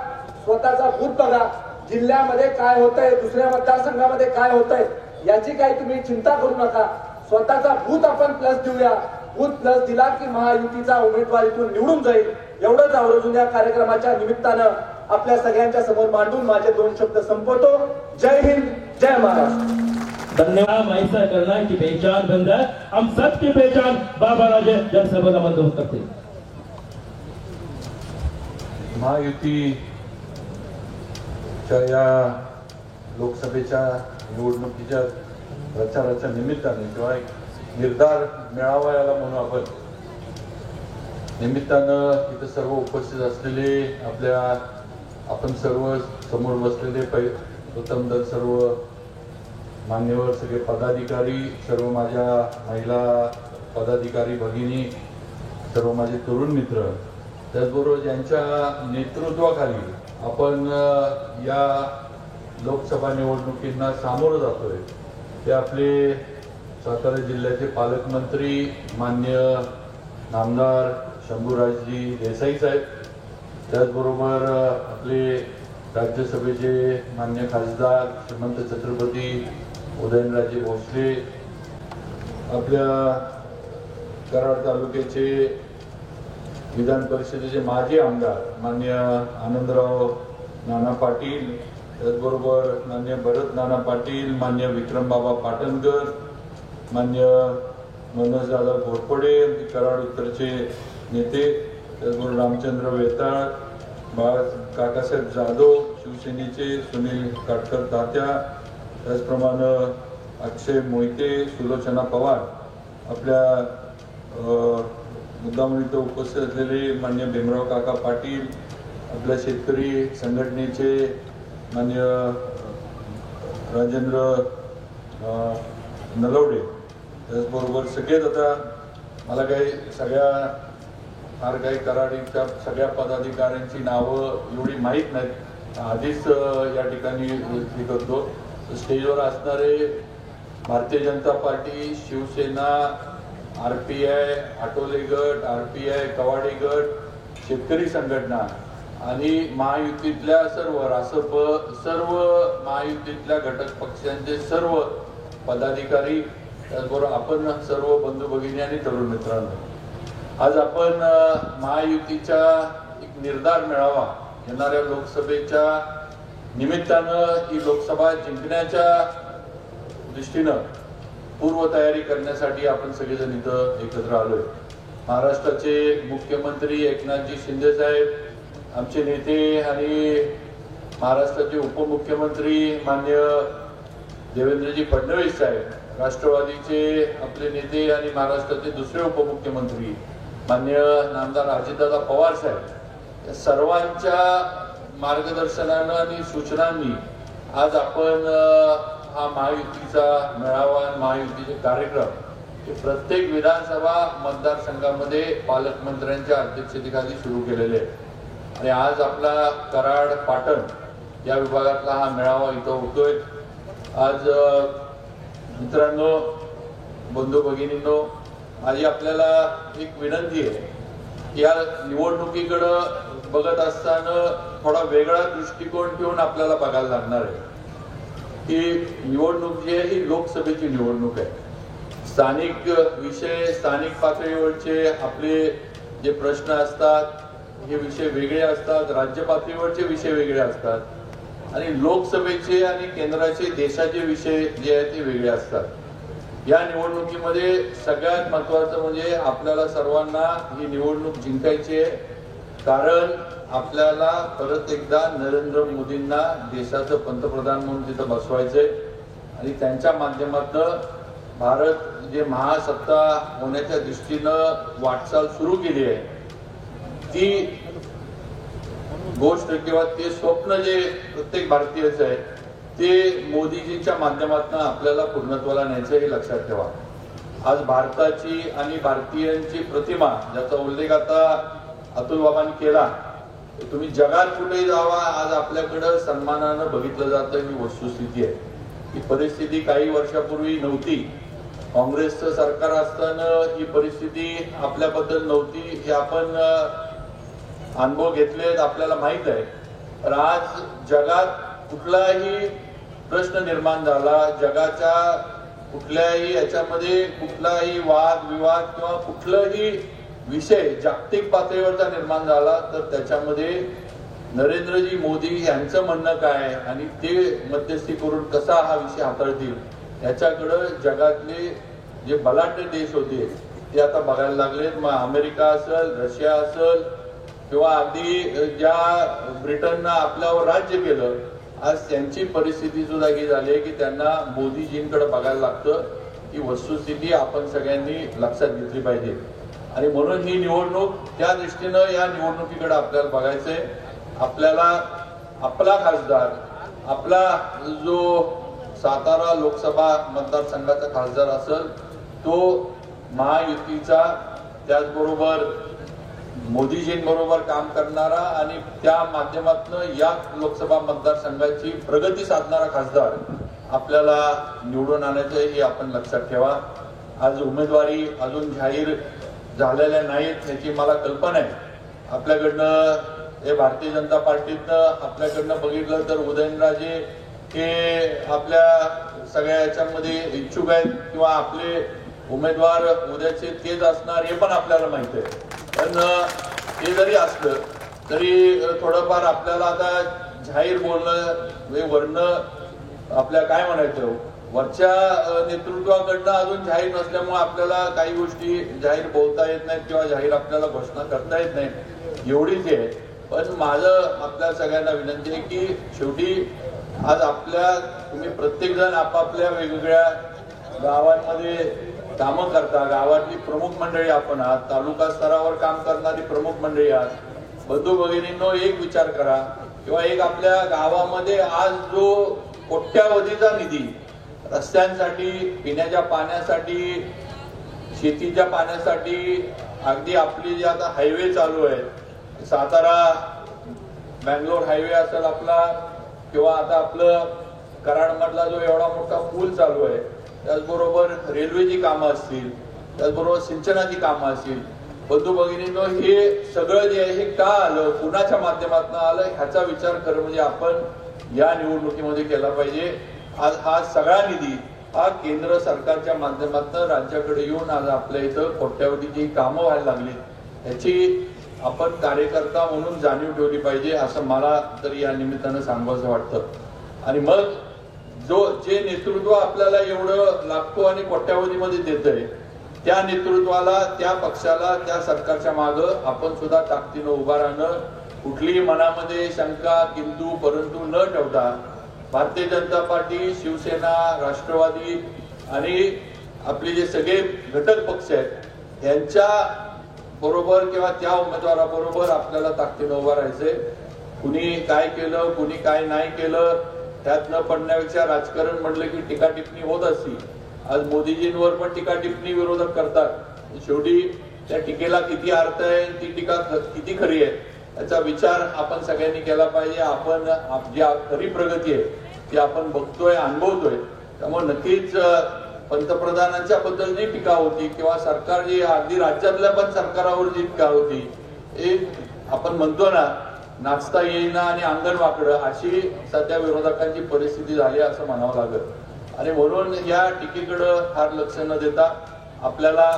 स्वतःचा बूथ बघा, जिल्ह्यामध्ये काय होतंय, दुसऱ्या मतदारसंघामध्ये काय होतंय याची काही तुम्ही चिंता करू नका. स्वतःचा बूथ आपण प्लस देऊया. बूथ प्लस दिला की महायुतीचा उमेदवार इथून निवडून जाईल. एवढंच आवर्जून या कार्यक्रमाच्या निमित्तानं आपल्या सगळ्यांच्या समोर मांडून माझे 2 शब्द संपवतो. जय हिंद, जय महाराष्ट्र. धन्यवाद. माहिती करना की पहचान बन जाए, हम सबकी पहचान बाबा राजे जनसभेला मंजूर करते. महायुतीच्या या लोकसभेच्या निवडणुकीच्या प्रचाराच्या निमित्ताने किंवा एक निर्धार मेळावा याला म्हणून आपण निमित्तानं इथं सर्व उपस्थित असलेले आपण सर्व समोर बसलेले प्रथमतः सर्व मान्यवर सगळे पदाधिकारी, सर्व माझ्या महिला पदाधिकारी भगिनी, सर्व माझे तरुण मित्र, त्याचबरोबर ज्यांच्या नेतृत्वाखाली आपण या लोकसभा निवडणुकींना सामोरं जातोय ते आपले सातारा जिल्ह्याचे पालकमंत्री मान्य नामदार शंभूराजजी देसाई साहेब, त्याचबरोबर आपले राज्यसभेचे मान्य खासदार श्रीमंत छत्रपती उदयनराजे भोसले, आपल्या कराड तालुक्याचे विधान परिषदेचे माजी आमदार मान्य आनंदराव नाना पाटील, त्याचबरोबर मान्य भरत नाना पाटील, मान्य विक्रमबाबा पाटणकर, मान्य मनोजदादा घोरपडे कराड उत्तरचे नेते, त्याचबरोबर रामचंद्र वेताळ, काकासाहेब जाधव शिवसेनेचे, सुनील काटकर तात्या, त्याचप्रमाणे अक्षय मोहिते, सुलोचना पवार, आपल्या मुद्दामून इथं उपस्थित असलेले मान्य भीमराव काका पाटील, आपल्या शेतकरी संघटनेचे मान्य राजेंद्र नलवडे, त्याचबरोबर सगळेच आता मला काही फार काही कराडीच्या सगळ्या पदाधिकाऱ्यांची नावं एवढी माहीत नाहीत, आधीच या ठिकाणी हे करतो. स्टेजवर असणारे भारतीय जनता पार्टी, शिवसेना, RPI, आटोले गट, RPI, कवाडी गट, शेतकरी संघटना आणि महायुतीतल्या सर्व रासप, सर्व महायुतीतल्या घटक पक्षांचे सर्व पदाधिकारी, त्याचबरोबर आपण सर्व बंधू भगिनी आणि तरुण मित्रांनो, आज आपण महायुतीच्या एक निर्धार मेळावा येणाऱ्या लोकसभेच्या निमित्तानं ही लोकसभा जिंकण्याच्या दृष्टीनं पूर्वतयारी करण्यासाठी आपण सगळेजण इथं एकत्र आलोय. महाराष्ट्राचे मुख्यमंत्री एकनाथजी शिंदे साहेब, आमचे नेते आणि महाराष्ट्राचे उपमुख्यमंत्री मान्य देवेंद्रजी फडणवीस साहेब, राष्ट्रवादीचे आपले नेते आणि महाराष्ट्राचे दुसरे उपमुख्यमंत्री मान्य नामदार अजितदादा पवार साहेब, या सर्वांच्या मार्गदर्शनानं आणि सूचनांनी आज आपण हा महायुतीचा मेळावा, महायुतीचे कार्यक्रम हे प्रत्येक विधानसभा मतदारसंघामध्ये पालकमंत्र्यांच्या अध्यक्षतेखाली सुरू केलेले आहे. आणि आज आपला कराड, पाटण या विभागातला हा मेळावा इथं होतोय। आज मित्रांनो, बंधू भगिनींनो, माझी आपल्याला एक विनंती आहे की या निवडणुकीकडे बघत असताना थोडा वेगळा दृष्टिकोन ठेवून आपल्याला बघायला लागणार आहे की निवडणूक जी आहे ही लोकसभेची निवडणूक आहे। स्थानिक विषय, स्थानिक पातळीवरचे आपले जे प्रश्न असतात हे विषय वेगळे असतात, राज्य पातळीवरचे विषय वेगळे असतात आणि लोकसभेचे आणि केंद्राचे देशाचे विषय जे आहेत ते वेगळे असतात। या निवडणुकीमध्ये सगळ्यात महत्वाचं म्हणजे आपल्याला सर्वांना ही निवडणूक जिंकायची आहे, कारण आपल्याला परत एकदा नरेंद्र मोदींना देशाचं पंतप्रधान म्हणून तिथं बसवायचंय आणि त्यांच्या माध्यमातून भारत जे महासत्ता होण्याच्या दृष्टीनं वाटचाल सुरू केली आहे ती गोष्ट किंवा ते स्वप्न जे प्रत्येक भारतीयाचं आहे ते मोदीजींच्या माध्यमातून आपल्याला पूर्णत्वाला न्यायचं हे लक्षात ठेवा। आज भारताची आणि भारतीयांची प्रतिमा ज्याचा उल्लेख आता अतुल बाबांनी केला, तुम्ही जगात कुठेही जावा आज आपल्याकडे सन्मानानं बघितलं जातं ही वस्तुस्थिती आहे। ही परिस्थिती काही वर्षापूर्वी नव्हती। काँग्रेसचं सरकार असताना ही परिस्थिती आपल्याबद्दल नव्हती हे आपण अनुभव घेतलेत, आपल्याला माहित आहे। पण आज जगात कुठलाही प्रश्न निर्माण झाला, जगाच्या कुठल्याही याच्यामध्ये कुठलाही वाद विवाद किंवा कुठलाही विषय जागतिक पातळीवरचा निर्माण झाला तर त्याच्यामध्ये नरेंद्रजी मोदी यांचं म्हणणं काय आणि ते मध्यस्थी करून कसा हा विषय हाताळतील याच्याकडे जगातले जे बलाढ्य देश होते ते आता बघायला लागलेत। मग अमेरिका असेल, रशिया असेल किंवा अगदी ज्या ब्रिटननं आपल्यावर राज्य केलं, आज त्यांची परिस्थिती सुद्धा ही झाली आहे की त्यांना मोदीजींकडे बघायला लागतं। ही वस्तुस्थिती आपण सगळ्यांनी लक्षात घेतली पाहिजे आणि म्हणून ही निवडणूक त्या दृष्टीनं या निवडणुकीकडे आपल्याला बघायचंय। आपल्याला आपला खासदार, आपला जो सातारा लोकसभा मतदारसंघाचा खासदार असेल तो महायुतीचा, त्याचबरोबर मोदीजींबरोबर काम करणारा आणि त्या माध्यमातून या लोकसभा मतदारसंघाची प्रगती साधणारा खासदार आपल्याला निवडून आणायचं हे आपण लक्षात ठेवा। आज उमेदवारी अजून जाहीर झालेल्या नाहीत याची मला कल्पना आहे। आपल्याकडनं हे भारतीय जनता पार्टीतनं आपल्याकडनं बघितलं तर उदयनराजे हे आपल्या सगळ्या याच्यामध्ये इच्छुक आहेत किंवा आपले उमेदवार उद्याचे तेच असणार हे पण आपल्याला माहित आहे। पण हे जरी असलं तरी थोडंफार आपल्याला आता जाहीर बोलणं वर्ण आपल्या काय म्हणायचं वरच्या नेतृत्वाकडनं अजून जाहीर नसल्यामुळे आपल्याला काही गोष्टी जाहीर बोलता येत नाहीत किंवा जाहीर आपल्याला घोषणा करता येत नाही एवढीच आहे। पण माझं आपल्या सगळ्यांना विनंती आहे की शेवटी आज आपल्या तुम्ही प्रत्येक जण आपापल्या वेगवेगळ्या गावांमध्ये कामं करता, गावातली प्रमुख मंडळी आपण आहात, तालुका स्तरावर काम करणारी प्रमुख मंडळी आहात। बंधू भगिनींनो एक विचार करा किंवा एक आपल्या गावामध्ये आज जो कोट्यावधीचा निधी रस्त्यांसाठी, पिण्याच्या पाण्यासाठी, शेतीच्या पाण्यासाठी, अगदी आपली जे आता हायवे चालू आहेत, सातारा बँगलोर हायवे असेल आपला किंवा आता आपलं कराड मधला जो एवढा मोठा पूल चालू आहे, त्याचबरोबर रेल्वेची कामं असतील, त्याचबरोबर सिंचनाची कामं असतील, बंधू भगिनींनो हे सगळं जे आहे हे का आलं, कुणाच्या माध्यमातून आलं ह्याचा विचार खरं म्हणजे आपण या निवडणुकीमध्ये केला पाहिजे। आज हा सगळा निधी हा केंद्र सरकारच्या माध्यमातून राज्याकडे येऊन आज आपल्या इथं कोट्यावधीची कामं व्हायला लागली, याची आपण कार्यकर्ता म्हणून जाणीव ठेवली पाहिजे असं मला तरी या निमित्तानं सांगावंसं वाटतं। आणि मग जे नेतृत्व आपल्याला एवढं लाखो आणि कोट्यावधीमध्ये देतंय त्या नेतृत्वाला, त्या पक्षाला, त्या सरकारच्या मागं आपण सुद्धा ताकदीनं उभा राहणं, कुठलीही मनामध्ये शंका किंतु परंतु न ठेवता भारतीय जनता पार्टी, शिवसेना, राष्ट्रवादी आणि आपले जे सगळे घटक पक्ष आहेत यांच्या बरोबर किंवा त्या उमेदवाराबरोबर आपल्याला ताकदीनं उभा राहायचंय। कुणी काय केलं, कुणी काय नाही केलं त्यात न पडण्यापेक्षा राजकारण म्हटलं की टीका टिप्पणी होत असती। आज मोदीजींवर पण टीका टिप्पणी विरोधक करतात, शेवटी त्या टीकेला किती अर्थ आहे, ती टीका किती खरी आहे याचा विचार आपण सगळ्यांनी केला पाहिजे. आपण जी खरी प्रगती आहे ती आपण बघतोय, अनुभवतोय. त्यामुळे नक्कीच पंतप्रधानांच्या बद्दल जी टीका होती किंवा सरकार जी अगदी राज्यातल्या पण सरकारावर जी टीका होती, एक आपण म्हणतो ना, नाचता येईना आणि अंगण वाकडं अशी सध्या विरोधकांची परिस्थिती झाली असं म्हणावं लागेल. आणि म्हणून या टीकेकडं फार लक्ष न देता आपल्याला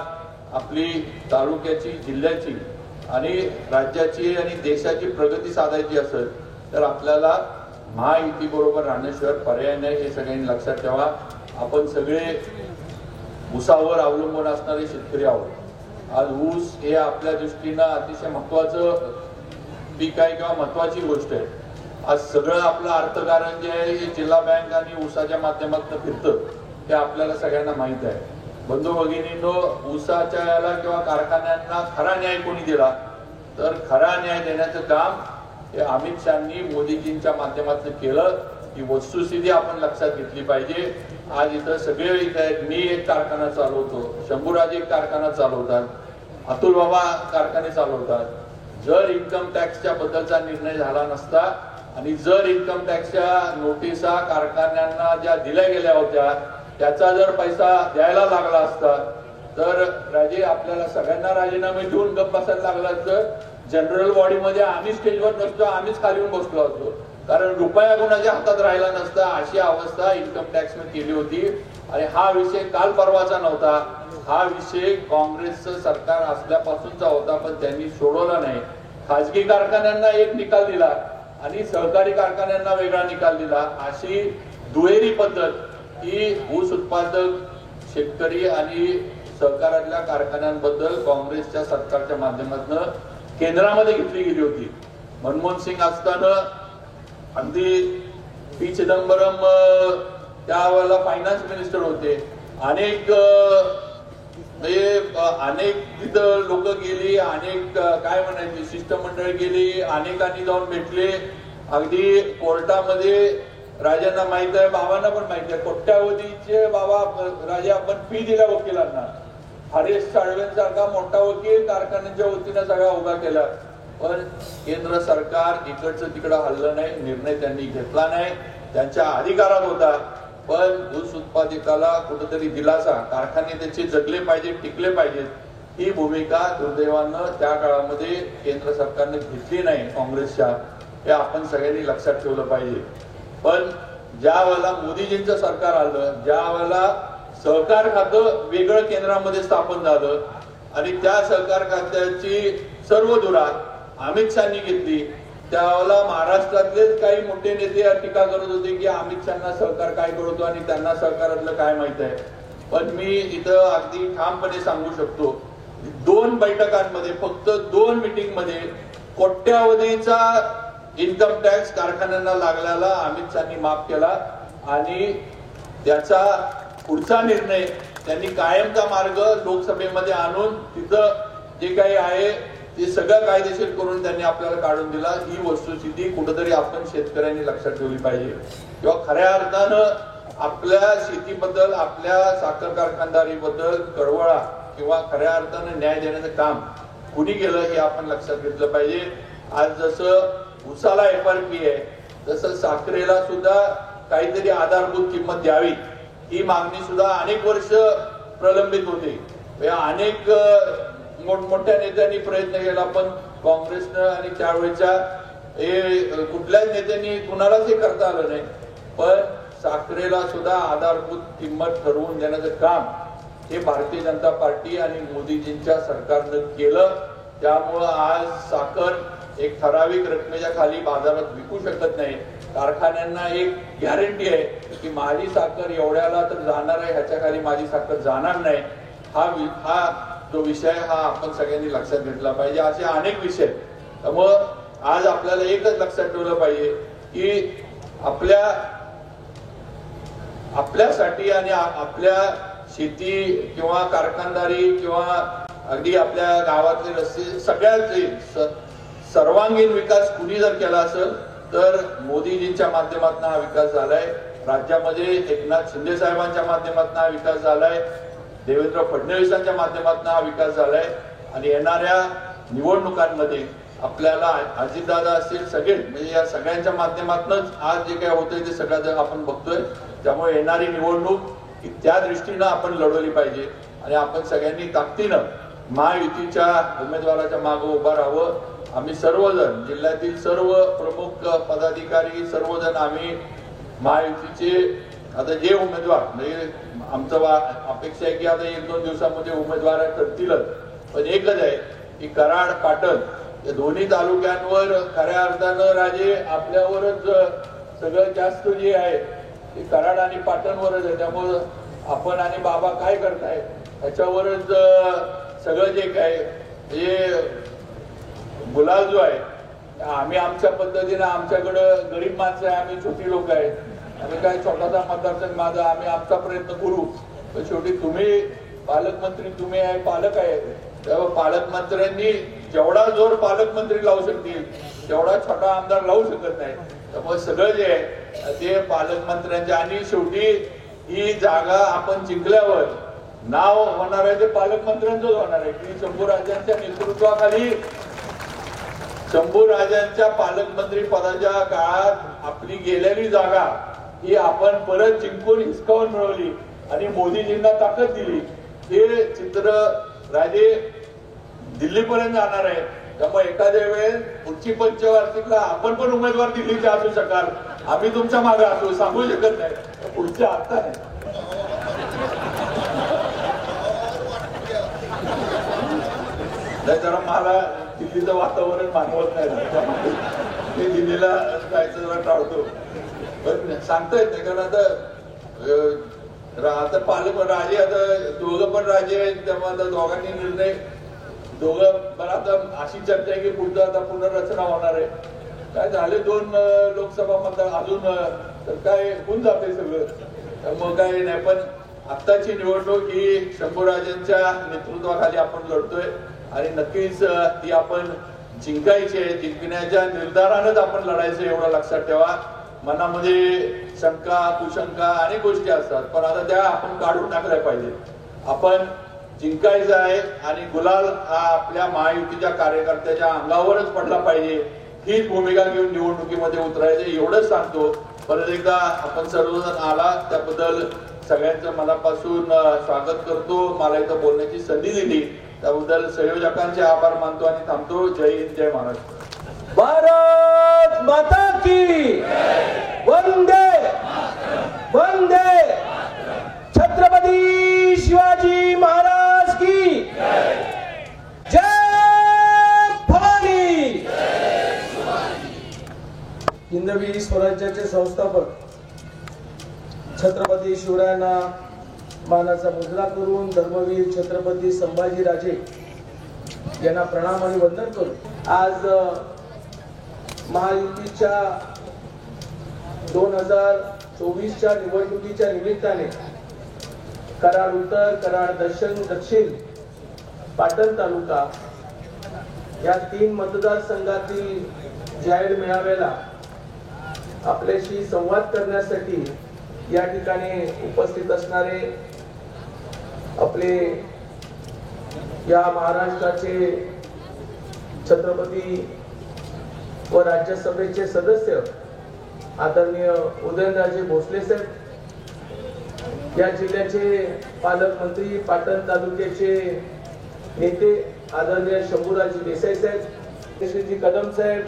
आपली तालुक्याची, जिल्ह्याची आणि राज्याची आणि देशाची प्रगती साधायची असेल तर आपल्याला महायुती बरोबर राहण्याशिवाय पर्याय नाही, हे सगळ्यांनी लक्षात ठेवा. आपण सगळे ऊसावर अवलंबून असणारे शेतकरी आहोत. आज ऊस हे आपल्या दृष्टीनं अतिशय महत्वाचं पीक आहे किंवा महत्वाची गोष्ट आहे. आज सगळं आपलं अर्थकारण जे आहे हे जिल्हा बँक आणि ऊसाच्या माध्यमातून फिरतं हे आपल्याला सगळ्यांना माहित आहे. बंधू भगिनींनो, ऊसाच्या याला किंवा कारखान्यांना खरा न्याय कोणी दिला तर खरा न्याय देण्याचं काम हे अमित शहानी मोदीजींच्या माध्यमातून केलं. ही वस्तुस्थिती आपण लक्षात घेतली पाहिजे. आज इथं सगळे इथे आहेत. मी एक कारखाना चालवतो, शंभूराज एक कारखाना चालवतात, अतुल बाबा कारखाने चालवतात. जर इन्कम टॅक्सच्या बद्दलचा निर्णय झाला नसता आणि जर इन्कम टॅक्सच्या नोटिसा कारखान्यांना ज्या दिल्या गेल्या होत्या त्याचा जर पैसा द्यायला लागला असता तर राजे आपल्याला सगळ्यांना राजीनामे देऊन गप्प बसायला लागला असतं. जनरल बॉडीमध्ये आम्ही स्टेजवर नसतो, आम्हीच खाली येऊन बसलो असतो, कारण रुपया कोणाच्या हातात राहिला नसता. अशी अवस्था इन्कम टॅक्सने केली होती. आणि हा विषय काल परवाचा नव्हता, हा विषय काँग्रेसचं सरकार असल्यापासूनचा होता, पण त्यांनी सोडवला नाही. खाजगी कारखान्यांना एक निकाल दिला आणि सहकारी कारखान्यांना वेगळा निकाल दिला. अशी दुहेरी पद्धत ही ऊस उत्पादक शेतकरी आणि सहकारातल्या कारखान्यांबद्दल काँग्रेसच्या सरकारच्या माध्यमातून केंद्रामध्ये घेतली गेली होती. मनमोहन सिंग असताना अगदी पी चिदंबरम त्यावेळेला फायनान्स मिनिस्टर होते. अनेक तिथं लोक गेली, अनेक काय म्हणायची शिष्टमंडळ गेली, अनेकांनी जाऊन भेटले. अगदी कोर्टामध्ये राजांना माहित आहे, बाबांना पण माहित आहे, कोट्यावधीचे बाबा राजे आपण फी दिल्या वकिलांना. हरीश साळवेंसारखा मोठा वकील कारखान्यांच्या वतीनं सगळा उभा केला, पण केंद्र सरकार इकडचं तिकडं हल्लं नाही, निर्णय त्यांनी घेतला नाही. त्यांच्या अधिकारात होता, पण ऊस उत्पादकाला कुठेतरी दिलासा, कारखाने त्याचे जगले पाहिजे, टिकले पाहिजेत, ही भूमिका दुर्दैवानं त्या काळामध्ये केंद्र सरकारने घेतली नाही काँग्रेसच्या. हे आपण सगळ्यांनी लक्षात ठेवलं पाहिजे. पण ज्या वेळेला मोदीजींचं सरकार आलं, ज्या वेळेला सहकार खातं वेगळं केंद्रामध्ये स्थापन झालं आणि त्या सहकार खात्याची सर्व धुरा अमित शहानी घेतली, त्यावेळेला महाराष्ट्रातलेच काही मोठे नेते टीका करत होते की अमित शहाना सहकार काय करतो आणि त्यांना सहकारातलं काय माहित आहे. पण मी इथं अगदी ठामपणे सांगू शकतो, 2 बैठकांमध्ये, फक्त 2 मीटिंग मध्ये कोट्यावधीचा इन्कम टॅक्स कारखान्यांना लागलेला अमित शहानी माफ केला आणि त्याचा पुढचा निर्णय त्यांनी कायमचा मार्ग लोकसभेमध्ये आणून तिथं जे काही आहे ते सगळं कायदेशीर करून त्यांनी आपल्याला काढून दिला. ही वस्तुस्थिती कुठेतरी आपण शेतकऱ्यांनी लक्षात ठेवली पाहिजे. किंवा खऱ्या अर्थानं आपल्या शेतीबद्दल, आपल्या साखर कारखानदारीबद्दल कळवळा किंवा खऱ्या अर्थानं न्याय देण्याचं काम कुणी केलं हे आपण लक्षात घेतलं पाहिजे. आज जसं ऊसाला FRP आहे तसं साखरेला सुद्धा काहीतरी आधारभूत किंमत द्यावी, ही मागणी सुद्धा अनेक वर्ष प्रलंबित होते. अनेक मोठमोठ्या नेत्यांनी प्रयत्न केला, पण काँग्रेसनं आणि त्यावेळेच्या कुठल्याच नेत्यांनी कुणालाच हे करता आलं नाही. पण साखरेला सुद्धा आधारभूत किंमत ठरवून देण्याचं काम हे भारतीय जनता पार्टी आणि मोदीजींच्या सरकारनं केलं. त्यामुळं आज साखर एक ठराविक रकमेच्या खाली बाजारात विकू शकत नाही. कारखान्यांना एक गॅरंटी आहे की माझी साखर एवढ्याला तर जाणार आहे, ह्याच्या खाली माझी साखर जाणार नाही. हा जो विषय हा आपण सगळ्यांनी लक्षात घेतला पाहिजे. असे अनेक विषय. त्यामुळं आज आपल्याला एकच लक्षात ठेवलं पाहिजे की आपल्यासाठी आणि आपल्या शेती किंवा कारखानदारी किंवा अगदी आपल्या गावातले रस्ते सगळ्याचे सर्वांगीण विकास कुणी जर केला असेल तर मोदीजींच्या माध्यमातून हा विकास झालाय. राज्यामध्ये एकनाथ शिंदे साहेबांच्या माध्यमातून हा विकास झालाय, देवेंद्र फडणवीसांच्या माध्यमातून हा विकास झालाय आणि येणाऱ्या निवडणुकांमध्ये आपल्याला अजितदादा असतील सगळे म्हणजे या सगळ्यांच्या माध्यमातूनच आज जे काय होतंय ते सगळं आपण बघतोय. त्यामुळे येणारी निवडणूक ही त्या दृष्टीनं आपण लढवली पाहिजे आणि आपण सगळ्यांनी ताकदीनं महायुतीच्या उमेदवाराच्या मागे उभं राहावं. आम्ही सर्वजण जिल्ह्यातील सर्व प्रमुख पदाधिकारी सर्वजण आम्ही महायुतीचे आता जे उमेदवार म्हणजे आमचं अपेक्षा आहे की आता 1-2 दिवसामध्ये उमेदवार ठरतीलच. पण एकच आहे की कराड पाटण या दोन्ही तालुक्यांवर खऱ्या अर्थानं राजे आपल्यावरच सगळं जास्त जे आहे ते कराड आणि पाटणवरच आहे. त्यामुळं आपण आणि बाबा काय करताय त्याच्यावरच सगळं जे काय हे गुलाल जो आहे आम्ही आमच्या पद्धतीनं आमच्याकडं गरीब माणसं आहे आम्ही छोटी लोक आहेत आम्ही काय छोटासा मतदारसंघ माझा आम्ही आमचा प्रयत्न करू. पण शेवटी तुम्ही पालकमंत्री तुम्ही आहे पालक आहे तेव्हा पालकमंत्र्यांनी जेवढा जोर पालकमंत्री लावू शकतील तेवढा छोटा आमदार लावू शकत नाही. त्यामुळे सगळं जे आहे ते पालकमंत्र्यांच्या आणि शेवटी ही जागा आपण जिंकल्यावर नाव होणार आहे ते पालकमंत्र्यांचंच होणार आहे की शंभूराजांच्या नेतृत्वाखाली शंभूराजांच्या पालकमंत्री पदाच्या काळात आपली गेलेली जागा ही आपण परत जिंकून हिसकावून मिळवली आणि मोदीजींना ताकद दिली. हे चित्र राजे दिल्लीपर्यंत जाणार आहे. त्यामुळे एखाद्या वेळेस पुढची पंचवार्षिकला आपण पण उमेदवार दिल्लीचे असू शकाल आम्ही तुमच्या मागे असू सांगू शकत नाही पुढच्या आता नाही. जरा मला दिल्लीचं वातावरण मानवत नाही मी दिल्लीला जायचं जरा टाळतो. पण सांगता येत नाही कारण आता पालक राजे आता दोघं पण राजे आहेत त्यामुळे आता दोघांनी निर्णय दोघं पण आता अशी चर्चा आहे की पुढचं आता पुनर्रचना होणार आहे. काय झाले 2 लोकसभा मतदार अजून तर काय होऊन जाते सगळं त्यामुळे काय नाही. पण आत्ताची निवडणूक ही शंभूराजांच्या नेतृत्वाखाली आपण लढतोय आणि नक्कीच ती आपण जिंकायची आहे. जिंकण्याच्या निर्धारानंच आपण लढायचं एवढं लक्षात ठेवा. मनामध्ये शंका कुशंका अनेक गोष्टी असतात पण आता त्या आपण काढून टाकल्या पाहिजे. आपण जिंकायचं आहे आणि गुलाल हा आपल्या महायुतीच्या कार्यकर्त्याच्या अंगावरच पडला पाहिजे हीच भूमिका घेऊन निवडणुकीमध्ये उतरायचं एवढंच सांगतो. परत एकदा आपण सर्वजण आला त्याबद्दल सगळ्यांचं मनापासून स्वागत करतो. मला इथं बोलण्याची संधी दिली त्याबद्दल संयोजकांचे आभार मानतो आणि थांबतो. जय हिंद जय महाराष्ट्र. भारत माता की वंदे वंदे छत्रपती शिवाजी महाराज की जय भवानी. हिंदवी स्वराज्याचे संस्थापक छत्रपती शिवरायांना मानाचा मुजरा करून धर्मवीर छत्रपती संभाजीराजे यांना प्रणाम आणि वंदन करून आज महायुतीच्या 2024च्या निवडणुकीच्या निमित्ताने कराड उत्तर कराड दक्षिण पाटण तालुका या 3 मतदारसंघातील जाहीर मेळाव्याला आपल्याशी संवाद करण्यासाठी या ठिकाणी उपस्थित असणारे आपले या महाराष्ट्राचे छत्रपती व राज्यसभेचे सदस्य आदरणीय उदयनराजे भोसले साहेब, या जिल्ह्याचे पालकमंत्री, पाटण तालुक्याचे नेते आदरणीय शंभूराजी देसाई साहेब, श्रीजी कदम साहेब,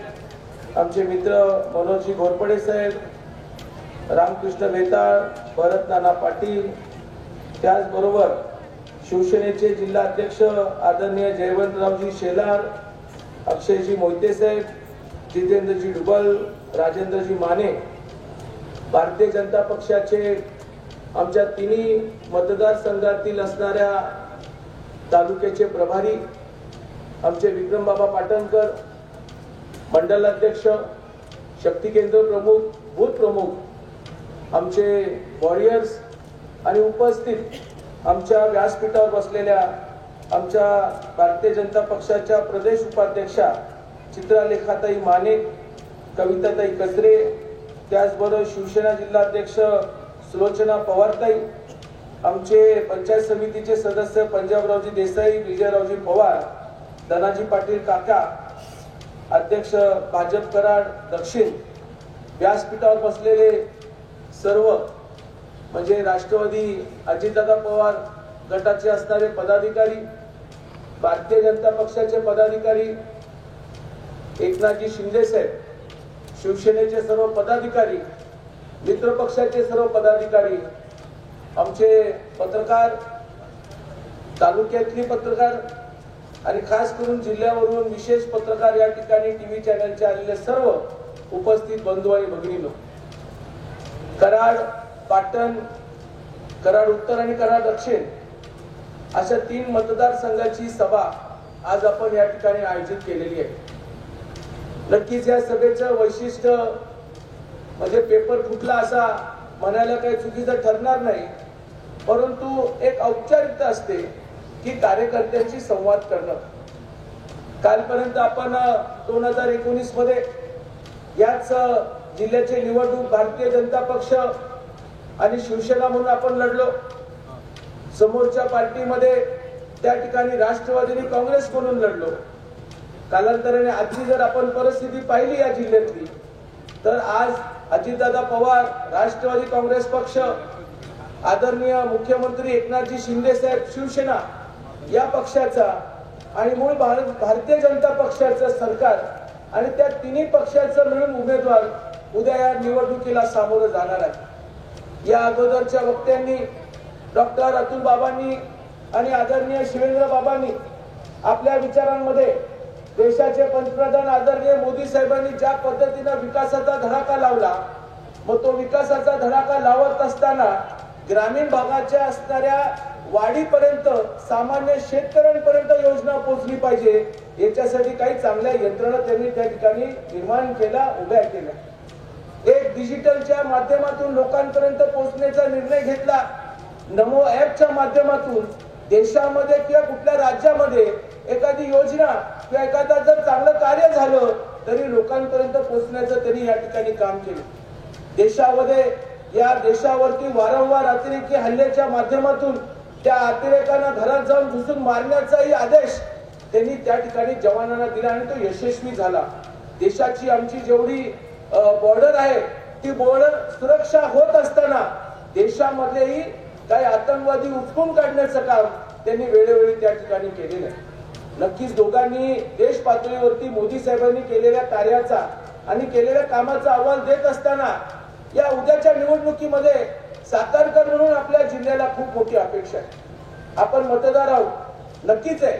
आमचे मित्र मनोजी घोरपडे साहेब, रामकृष्ण वेताळ, भरत नाना पाटील, त्याचबरोबर शिवसेनेचे जिल्हा अध्यक्ष आदरणीय जयवंतरावजी शेलार, अक्षयजी मोहिते साहेब, जितेंद्रजी डुबल, राजेंद्रजी माने, भारतीय जनता पक्षाचे आमच्या 3 मतदारसंघातील असणाऱ्या तालुक्याचे प्रभारी आमचे विक्रम बाबा पाटणकर, मंडल अध्यक्ष, शक्ती केंद्र प्रमुख, बूथ प्रमुख, आमचे वॉरियर्स आणि उपस्थित आमच्या व्यासपीठावर बसलेल्या आमच्या भारतीय जनता पक्षाच्या प्रदेश उपाध्यक्षा चित्रालेखाताई माने, कविताताई कचरे, त्याचबरोबर शिवसेना जिल्हाध्यक्ष सुलोचना पवारताई, आमचे पंचायत समितीचे सदस्य पंजाबरावजी देसाई, विजयरावजी पवार, धनाजी पाटील काका, अध्यक्ष भाजप कराड दक्षिण, व्यासपीठावर बसलेले सर्व म्हणजे राष्ट्रवादी अजितदादा पवार गटाचे असणारे पदाधिकारी, भारतीय जनता पक्षाचे पदाधिकारी, एकनाथजी शिंदे साहेब, शिवसेनेचे सर्व पदाधिकारी, मित्र पक्षाचे सर्व पदाधिकारी, आमचे पत्रकार, तालुक्यातली पत्रकार आणि खास करून जिल्ह्यावरून विशेष पत्रकार, या ठिकाणी टीव्ही चॅनलचे आलेले सर्व उपस्थित बंधू आणि भगिनींनो, कराड, पाटण, कराड उत्तर आणि कराड दक्षिण अशा 3 मतदारसंघाची सभा आज आपण या ठिकाणी आयोजित केलेली आहे. नक्कीच या सभेचं वैशिष्ट्य म्हणजे पेपर फुटला असा म्हणायला काही चुकीचं ठरणार नाही, परंतु एक औपचारिकता असते की कार्यकर्त्यांशी संवाद करणं. कालपर्यंत आपण 2019 मध्ये याच जिल्ह्याचे निवडणूक भारतीय जनता पक्ष आणि शिवसेना म्हणून आपण लढलो. समोरच्या पार्टीमध्ये त्या ठिकाणी राष्ट्रवादी काँग्रेस म्हणून लढलो. कालांतराने आजची जर आपण परिस्थिती पाहिली या जिल्ह्यातली, तर आज अजितदादा पवार, राष्ट्रवादी काँग्रेस पक्ष, आदरणीय मुख्यमंत्री एकनाथजी शिंदे साहेब शिवसेना या पक्षाचा आणि मूळ भारतीय जनता पक्षाचं सरकार आणि त्या तिन्ही पक्षाचं मिळून उमेदवार उद्या या निवडणुकीला सामोरं जाणार आहे. या अगोदरच्या वक्त्यांनी डॉक्टर अतुल बाबांनी आणि आदरणीय शिवेंद्र बाबांनी आपल्या विचारांमध्ये देशाचे पंतप्रधान आदरणीय मोदी साहेबांनी ज्या पद्धतीने विकासाचा धडाका लावला, मग तो विकासाचा धडाका लावत असताना ग्रामीण भागाच्या असणाऱ्या वाडीपर्यंत, सामान्य शेतकऱ्यांपर्यंत योजना पोहोचली पाहिजे, याच्यासाठी काही चांगल्या यंत्रणा त्यांनी त्या ठिकाणी निर्माण केल्या, उभ्या केल्या. एक डिजिटलच्या माध्यमातून लोकांपर्यंत पोहोचण्याचा निर्णय घेतला. नमो ॲपच्या माध्यमातून देशामध्ये किंवा कुठल्या राज्यामध्ये एखादी योजना किंवा एखादा जर चांगलं कार्य झालं तरी लोकांपर्यंत पोहोचण्याचं त्यांनी या ठिकाणी काम केलं. देशावरती वारंवार अतिरेकी हल्ल्याच्या माध्यमातून त्या अतिरेकांना घरात जाऊन घुसून मारण्याचाही आदेश त्यांनी त्या ठिकाणी जवानांना दिला आणि तो यशस्वी झाला. देशाची आमची जेवढी बॉर्डर आहे ती बॉर्डर सुरक्षा होत असताना देशामधलेही काही आतंकवादी उपटून काढण्याचं काम त्यांनी वेळोवेळी त्या ठिकाणी केलेलं आहे. नक्कीच दोघांनी देश पातळीवरती मोदी साहेबांनी केलेल्या कार्याचा आणि केलेल्या कामाचा अहवाल देत असताना या उद्याच्या निवडणुकीमध्ये सातारकर म्हणून आपल्या जिल्ह्याला खूप मोठी अपेक्षा आहे. आपण मतदार आहोत, नक्कीच आहे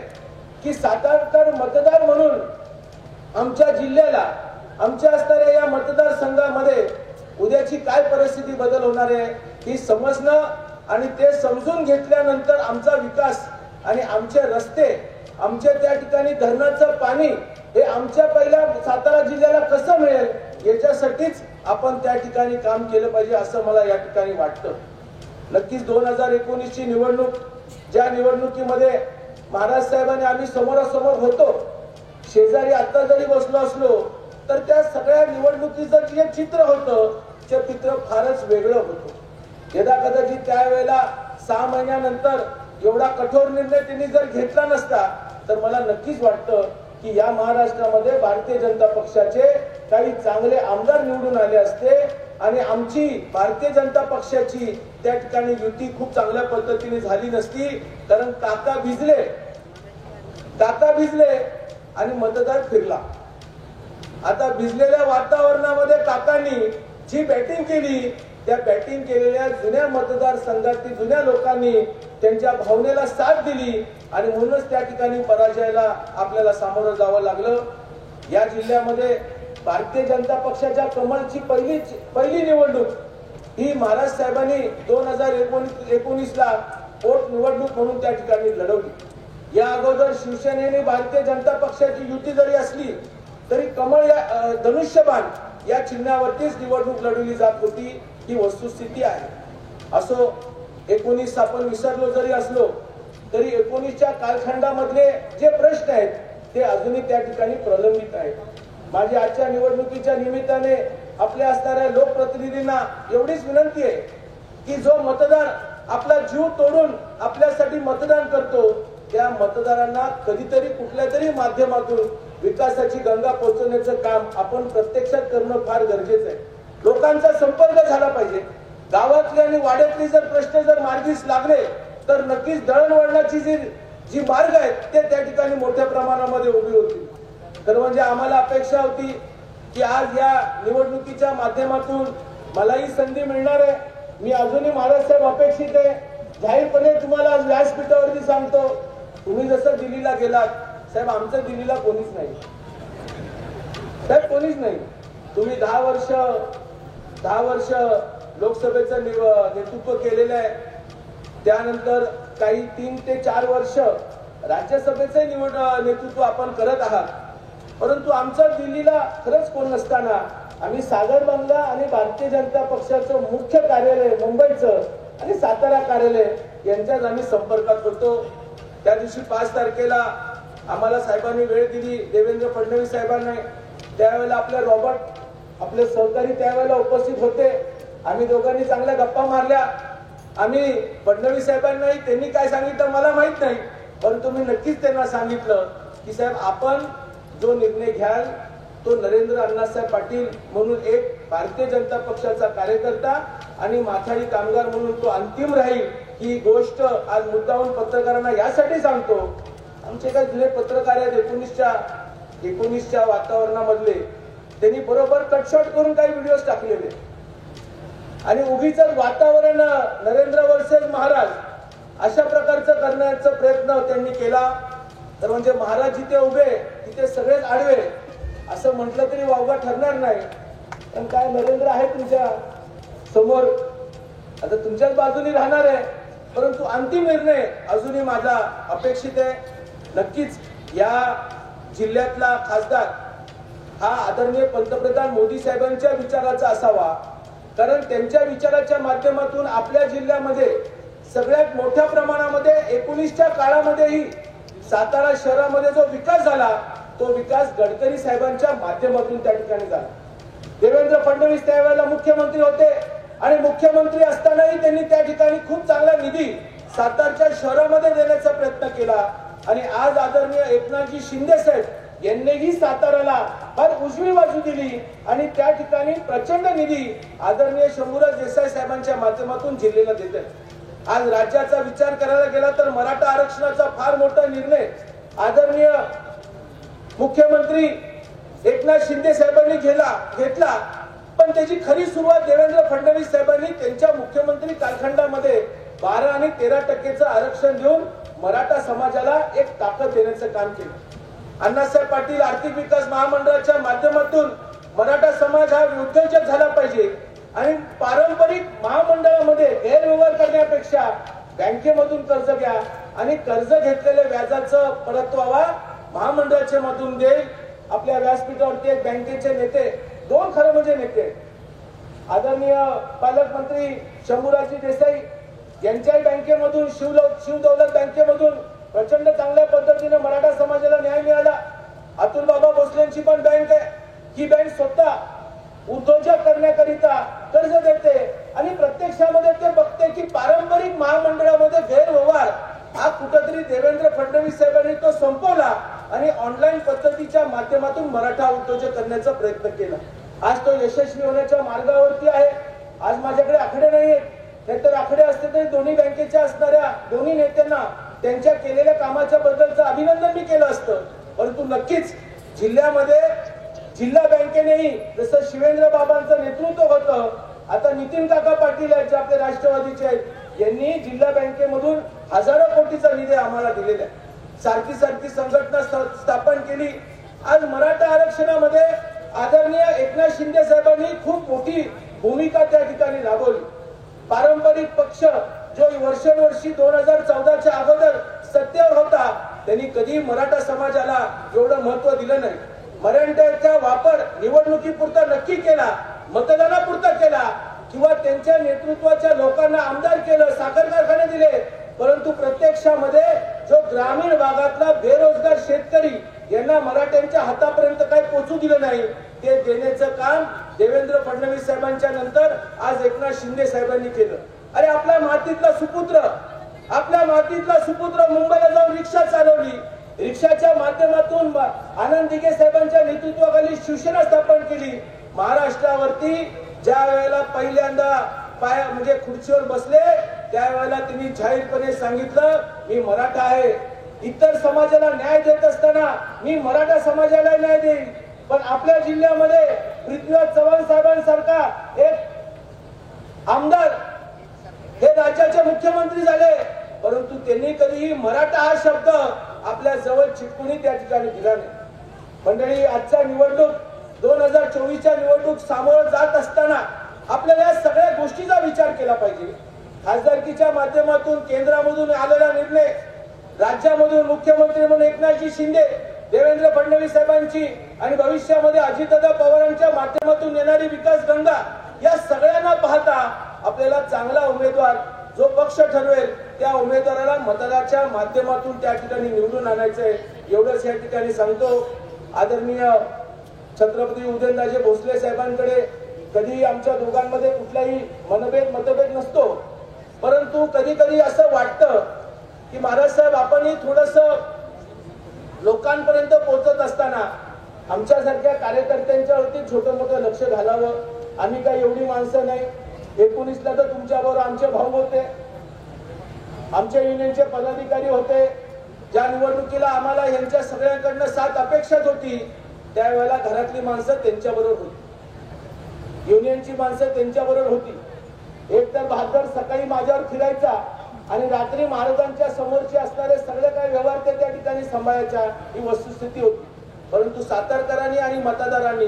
की सातारकर मतदार म्हणून आमच्या जिल्ह्याला, आमच्या असणाऱ्या या मतदारसंघामध्ये उद्याची काय परिस्थिती बदल होणार आहे ही समजणं आणि ते समजून घेतल्यानंतर आमचा विकास आणि आमचे रस्ते, आमच्या त्या ठिकाणी धरणाचं पाणी हे आमच्या पहिल्या सातारा जिल्ह्याला कसं मिळेल याच्यासाठीच आपण त्या ठिकाणी काम केलं पाहिजे असं मला या ठिकाणी वाटतं. नक्कीच 2019 ची निवडणूक, ज्या निवडणुकीमध्ये महाराज साहेबांनी आम्ही समोरासमोर होतो, शेजारी आता जरी बसलो असलो तर त्या सगळ्या निवडणुकीचं जे चित्र होतं ते चित्र फारच वेगळं होतं. यदा कदाचित त्यावेळेला 6 महिन्यानंतर एवढा कठोर निर्णय त्यांनी जर घेतला नसता तर मला नक्कीच वाटतं की या महाराष्ट्रामध्ये भारतीय जनता पक्षाचे काही चांगले आमदार निवडून आले असते आणि आमची भारतीय जनता पक्षाची त्या ठिकाणी युती खूप चांगल्या पद्धतीने झाली नसती. कारण काका भिजले आणि मतदार फिरला. आता भिजलेल्या वातावरणामध्ये काकांनी जी बॅटिंग केली, त्या बॅटिंग केलेल्या जुन्या मतदारसंघातील जुन्या लोकांनी त्यांच्या भावनेला साथ दिली आणि म्हणूनच त्या ठिकाणी पराजयाला आपल्याला सामोरं जावं लागलं. या जिल्ह्यामध्ये भारतीय जनता पक्षाच्या कमळची पहिली निवडणूक ही महाराज साहेबांनी 2019ला पोट निवडणूक म्हणून त्या ठिकाणी लढवली. या अगोदर शिवसेनेने भारतीय जनता पक्षाची युती जरी असली तरी कमळ या धनुष्यबाण या चिन्हावरतीच निवडणूक लढवली जात होती. ही वस्तुस्थिती आहे. असो, 19 आपण विसरलो जरी असलो तरी 19च्या कालखंडामधले जे प्रश्न आहेत ते अजूनही त्या ठिकाणी प्रलंबित आहेत. माझी आजच्या निवडणुकीच्या निमित्ताने आपल्या असणाऱ्या लोकप्रतिनिधींना एवढीच विनंती आहे की जो मतदार आपला जीव तोडून आपल्यासाठी मतदान करतो त्या मतदारांना कधीतरी कुठल्या तरी माध्यमातून विकासाची गंगा पोहोचवण्याचं काम आपण प्रत्यक्षात करणं फार गरजेचं आहे. लोकांचा संपर्क झाला पाहिजे. गावातले आणि वाड्यातले जर प्रश्न जर मार्गीस लागले तर नक्कीच दळणवळणाची जी मार्ग आहेत ते त्या ठिकाणी मोठ्या प्रमाणामध्ये उभी होतील. तर म्हणजे आम्हाला अपेक्षा होती की आज या निवडणुकीच्या माध्यमातून मलाही संधी मिळणार आहे. मी अजूनही महाराज साहेब अपेक्षित आहे. जाहीरपणे तुम्हाला आज व्यासपीठावरती सांगतो, तुम्ही जसं दिल्लीला गेलात साहेब, आमचं दिल्लीला कोणीच नाही साहेब, कोणीच नाही. तुम्ही 10 वर्ष लोकसभेचं नेतृत्व केलेलं आहे. त्यानंतर काही 3 ते 4 वर्ष राज्यसभेचं नेतृत्व आपण करत आहात. परंतु आमचं दिल्लीला खरंच कोण नसताना आम्ही सागर बंगला आणि भारतीय जनता पक्षाचं मुख्य कार्यालय मुंबईचं आणि सातारा कार्यालय यांच्यात आम्ही संपर्कात होतो. त्या दिवशी 5 तारखेला आम्हाला साहेबांनी वेळ दिली, देवेंद्र फडणवीस साहेबांनी. त्यावेळेला आपले सहकारी त्यावेळेला उपस्थित होते. आम्ही दोघांनी चांगल्या गप्पा मारल्या. आम्ही फडणवीस साहेबांनाही त्यांनी काय सांगितलं मला माहित नाही, परंतु मी नक्कीच त्यांना सांगितलं की साहेब, आपण जो निर्णय घ्याल तो नरेंद्र अण्णासाहेब पाटील म्हणून एक भारतीय जनता पक्षाचा कार्यकर्ता आणि माथाडी कामगार म्हणून तो अंतिम राहील. ही गोष्ट आज मुद्दाहून पत्रकारांना यासाठी सांगतो, आमचे काही जुने पत्रकार आहेत 19च्या वातावरणामधले, त्यांनी बरोबर कटशॉट करून काही व्हिडिओ टाकलेले आणि उगीच वातावरण नरेंद्र वर्सेस महाराज अशा प्रकारचं करण्याचा प्रयत्न त्यांनी केला. तर म्हणजे महाराज जिथे उभे तिथे सगळेच आडवे असं म्हटलं तरी वावगा ठरणार नाही. पण काय नरेंद्र आहे तुमच्या समोर, आता तुमच्याच बाजूने राहणार आहे. परंतु अंतिम निर्णय अजूनही माझा अपेक्षित आहे. नक्कीच या जिल्ह्यातला खासदार हा आदरणीय पंतप्रधान मोदी साहेबांच्या विचाराचा असावा, कारण त्यांच्या विचाराच्या माध्यमातून आपल्या जिल्ह्यामध्ये सगळ्यात मोठ्या प्रमाणामध्ये 19च्या काळामध्येही सातारा शहरामध्ये जो विकास झाला तो विकास गडकरी साहेबांच्या माध्यमातून त्या ठिकाणी झाला. देवेंद्र फडणवीस त्यावेळेला मुख्यमंत्री होते आणि मुख्यमंत्री असतानाही त्यांनी त्या ठिकाणी खूप चांगला निधी सातारच्या शहरामध्ये देण्याचा प्रयत्न केला. आणि आज आदरणीय एकनाथजी शिंदे साहेब यांनीही साताराला फार उजवी बाजू दिली आणि त्या ठिकाणी प्रचंड निधी आदरणीय शंभूराज देसाई साहेबांच्या माध्यमातून जिल्ह्याला देत आहे. आज राज्याचा विचार करायला गेला तर मराठा आरक्षणाचा फार मोठा निर्णय आदरणीय मुख्यमंत्री एकनाथ शिंदे साहेबांनी घेतला. पण त्याची खरी सुरुवात देवेंद्र फडणवीस साहेबांनी त्यांच्या मुख्यमंत्री कालखंडामध्ये 12 आणि 13% आरक्षण देऊन मराठा समाजाला एक ताकद देण्याचं काम केलं. अण्णासाहेब पाटील आर्थिक विकास महामंडळाच्या माध्यमातून मराठा समाज हा उद्योजक झाला पाहिजे आणि पारंपरिक महामंडळामध्ये गैरव्यवहार करण्यापेक्षा बँकेमधून कर्ज घ्या आणि कर्ज घेतलेल्या व्याजाचं परतवावा महामंडळाच्या मधून देईल. आपल्या व्यासपीठावरती एक बँकेचे नेते, 2 खरं म्हणजे नेते, आदरणीय पालकमंत्री शंभूराजी देसाई यांच्याही बँकेमधून शिवदौलत बँकेमधून प्रचंड चांगल्या पद्धतीने मराठा समाजाला न्याय मिळाला. अतुल बाबा भोसलेंची पण बँक आहे. ही बँक स्वतः उद्योजक करण्याकरिता कर्ज देते आणि प्रत्यक्षामध्ये ते बघते की पारंपरिक महामंडळामध्ये गैरव्यवहार हा कुठेतरी देवेंद्र फडणवीस साहेबांनी तो संपवला आणि ऑनलाईन पद्धतीच्या माध्यमातून मराठा उद्योजक करण्याचा प्रयत्न केला. आज तो यशस्वी होण्याच्या मार्गावरती आहे. आज माझ्याकडे आकडे नाहीयेत, नाहीतर आकडे असते तरी दोन्ही बँकेच्या असणाऱ्या दोन्ही नेत्यांना त्यांच्या केलेल्या कामाच्या बद्दलचं अभिनंदन मी केलं असतं. परंतु नक्कीच जिल्ह्यामध्ये जिल्हा बँकेनेही जसं शिवेंद्र बाबांचं नेतृत्व होतं, आता नितीन काका पाटील आहेत जे आपले राष्ट्रवादीचे आहेत, यांनी जिल्हा बँकेमधून हजारो कोटीचा निधी आम्हाला दिलेला आहे. सारखी संघटना स्थापन केली. आज मराठा आरक्षणामध्ये आदरणीय एकनाथ शिंदे साहेबांनी खूप मोठी भूमिका त्या ठिकाणी राबवली. पारंपरिक पक्ष जो वर्षानुवर्षी 2014च्या अगोदर सत्तेवर होता त्यांनी कधी मराठा समाजाला एवढं महत्व दिलं नाही. मराठ्याचा वापर निवडणुकीपुरता नक्की केला, मतदानापुरता केला किंवा त्यांच्या नेतृत्वाच्या लोकांना आमदार केलं, साखर कारखाने दिले, परंतु प्रत्यक्षामध्ये जो ग्रामीण भागातला बेरोजगार शेतकरी यांना मराठ्यांच्या हातापर्यंत काही पोहोचू दिलं नाही, ते देण्याचं काम देवेंद्र फडणवीस साहेबांच्या नंतर आज एकनाथ शिंदे साहेबांनी केलं. अरे आपल्या मातीतला सुपुत्र मुंबईला जाऊन रिक्षा आनंद दिघे साहेबांच्या नेतृत्वाखाली शिवसेना स्थापन केली. महाराष्ट्रावरती ज्या वेळेला पहिल्यांदा म्हणजे खुर्चीवर बसले त्यावेळेला त्यांनी जाहीरपणे सांगितलं मी मराठा आहे. इतर समाजाला न्याय देत असताना मी मराठा समाजाला न्याय देईन. पण आपल्या जिल्ह्यामध्ये पृथ्वीराज चव्हाण साहेबांसारखा एक आमदार हे राज्याचे मुख्यमंत्री झाले, परंतु त्यांनी कधीही मराठा हा शब्द आपल्या जवळ चिटकुनी त्या ठिकाणी दिला नाही. मंडळी, आजच्या निवडणूक 2024च्या निवडणूक सामोरं जात असताना आपल्याला या सगळ्या गोष्टीचा विचार केला पाहिजे. खासदारकीच्या माध्यमातून केंद्रामधून आलेला निर्णय, राज्यामधून मुख्यमंत्री म्हणून एकनाथजी शिंदे, देवेंद्र फडणवीस साहेबांची आणि भविष्यामध्ये अजितदादा पवारांच्या माध्यमातून येणारी विकास गंगा, या सगळ्यांना पाहता आपल्याला चांगला उमेदवार जो पक्ष ठरवेल त्या उमेदवाराला मतदाराच्या माध्यमातून त्या ठिकाणी निवडून आणायचंय. एवढंच या ठिकाणी सांगतो. आदरणीय छत्रपती उदयनराजे भोसले साहेबांकडे कधी आमच्या दोघांमध्ये कुठलाही मतभेद नसतो, परंतु कधी कधी असं वाटतं की महाराज साहेब आपणही थोडस लोकांपर्यंत पोहोचत असताना आमच्यासारख्या कार्यकर्त्यांच्या वरती छोटं मोठं लक्ष घालावं. आम्ही काही एवढी माणसं नाही. 19ला तर तुमच्या बरोबर आमचे भाऊ होते, आमच्या युनियनचे पदाधिकारी होते. ज्या निवडणुकीला आम्हाला यांच्या सगळ्यांकडनं साथ अपेक्षित होती त्यावेळेला घरातली माणसं त्यांच्या बरोबर होती, युनियनची माणसं त्यांच्या बरोबर होती. एक तर बहादर सकाळी माझ्यावर फिरायचा आणि रात्री महाराजांच्या समोरचे असणारे सगळे काही व्यवहार ते त्या ठिकाणी सांभाळायच्या, ही वस्तुस्थिती होती. परंतु सातारकरांनी आणि मतदारांनी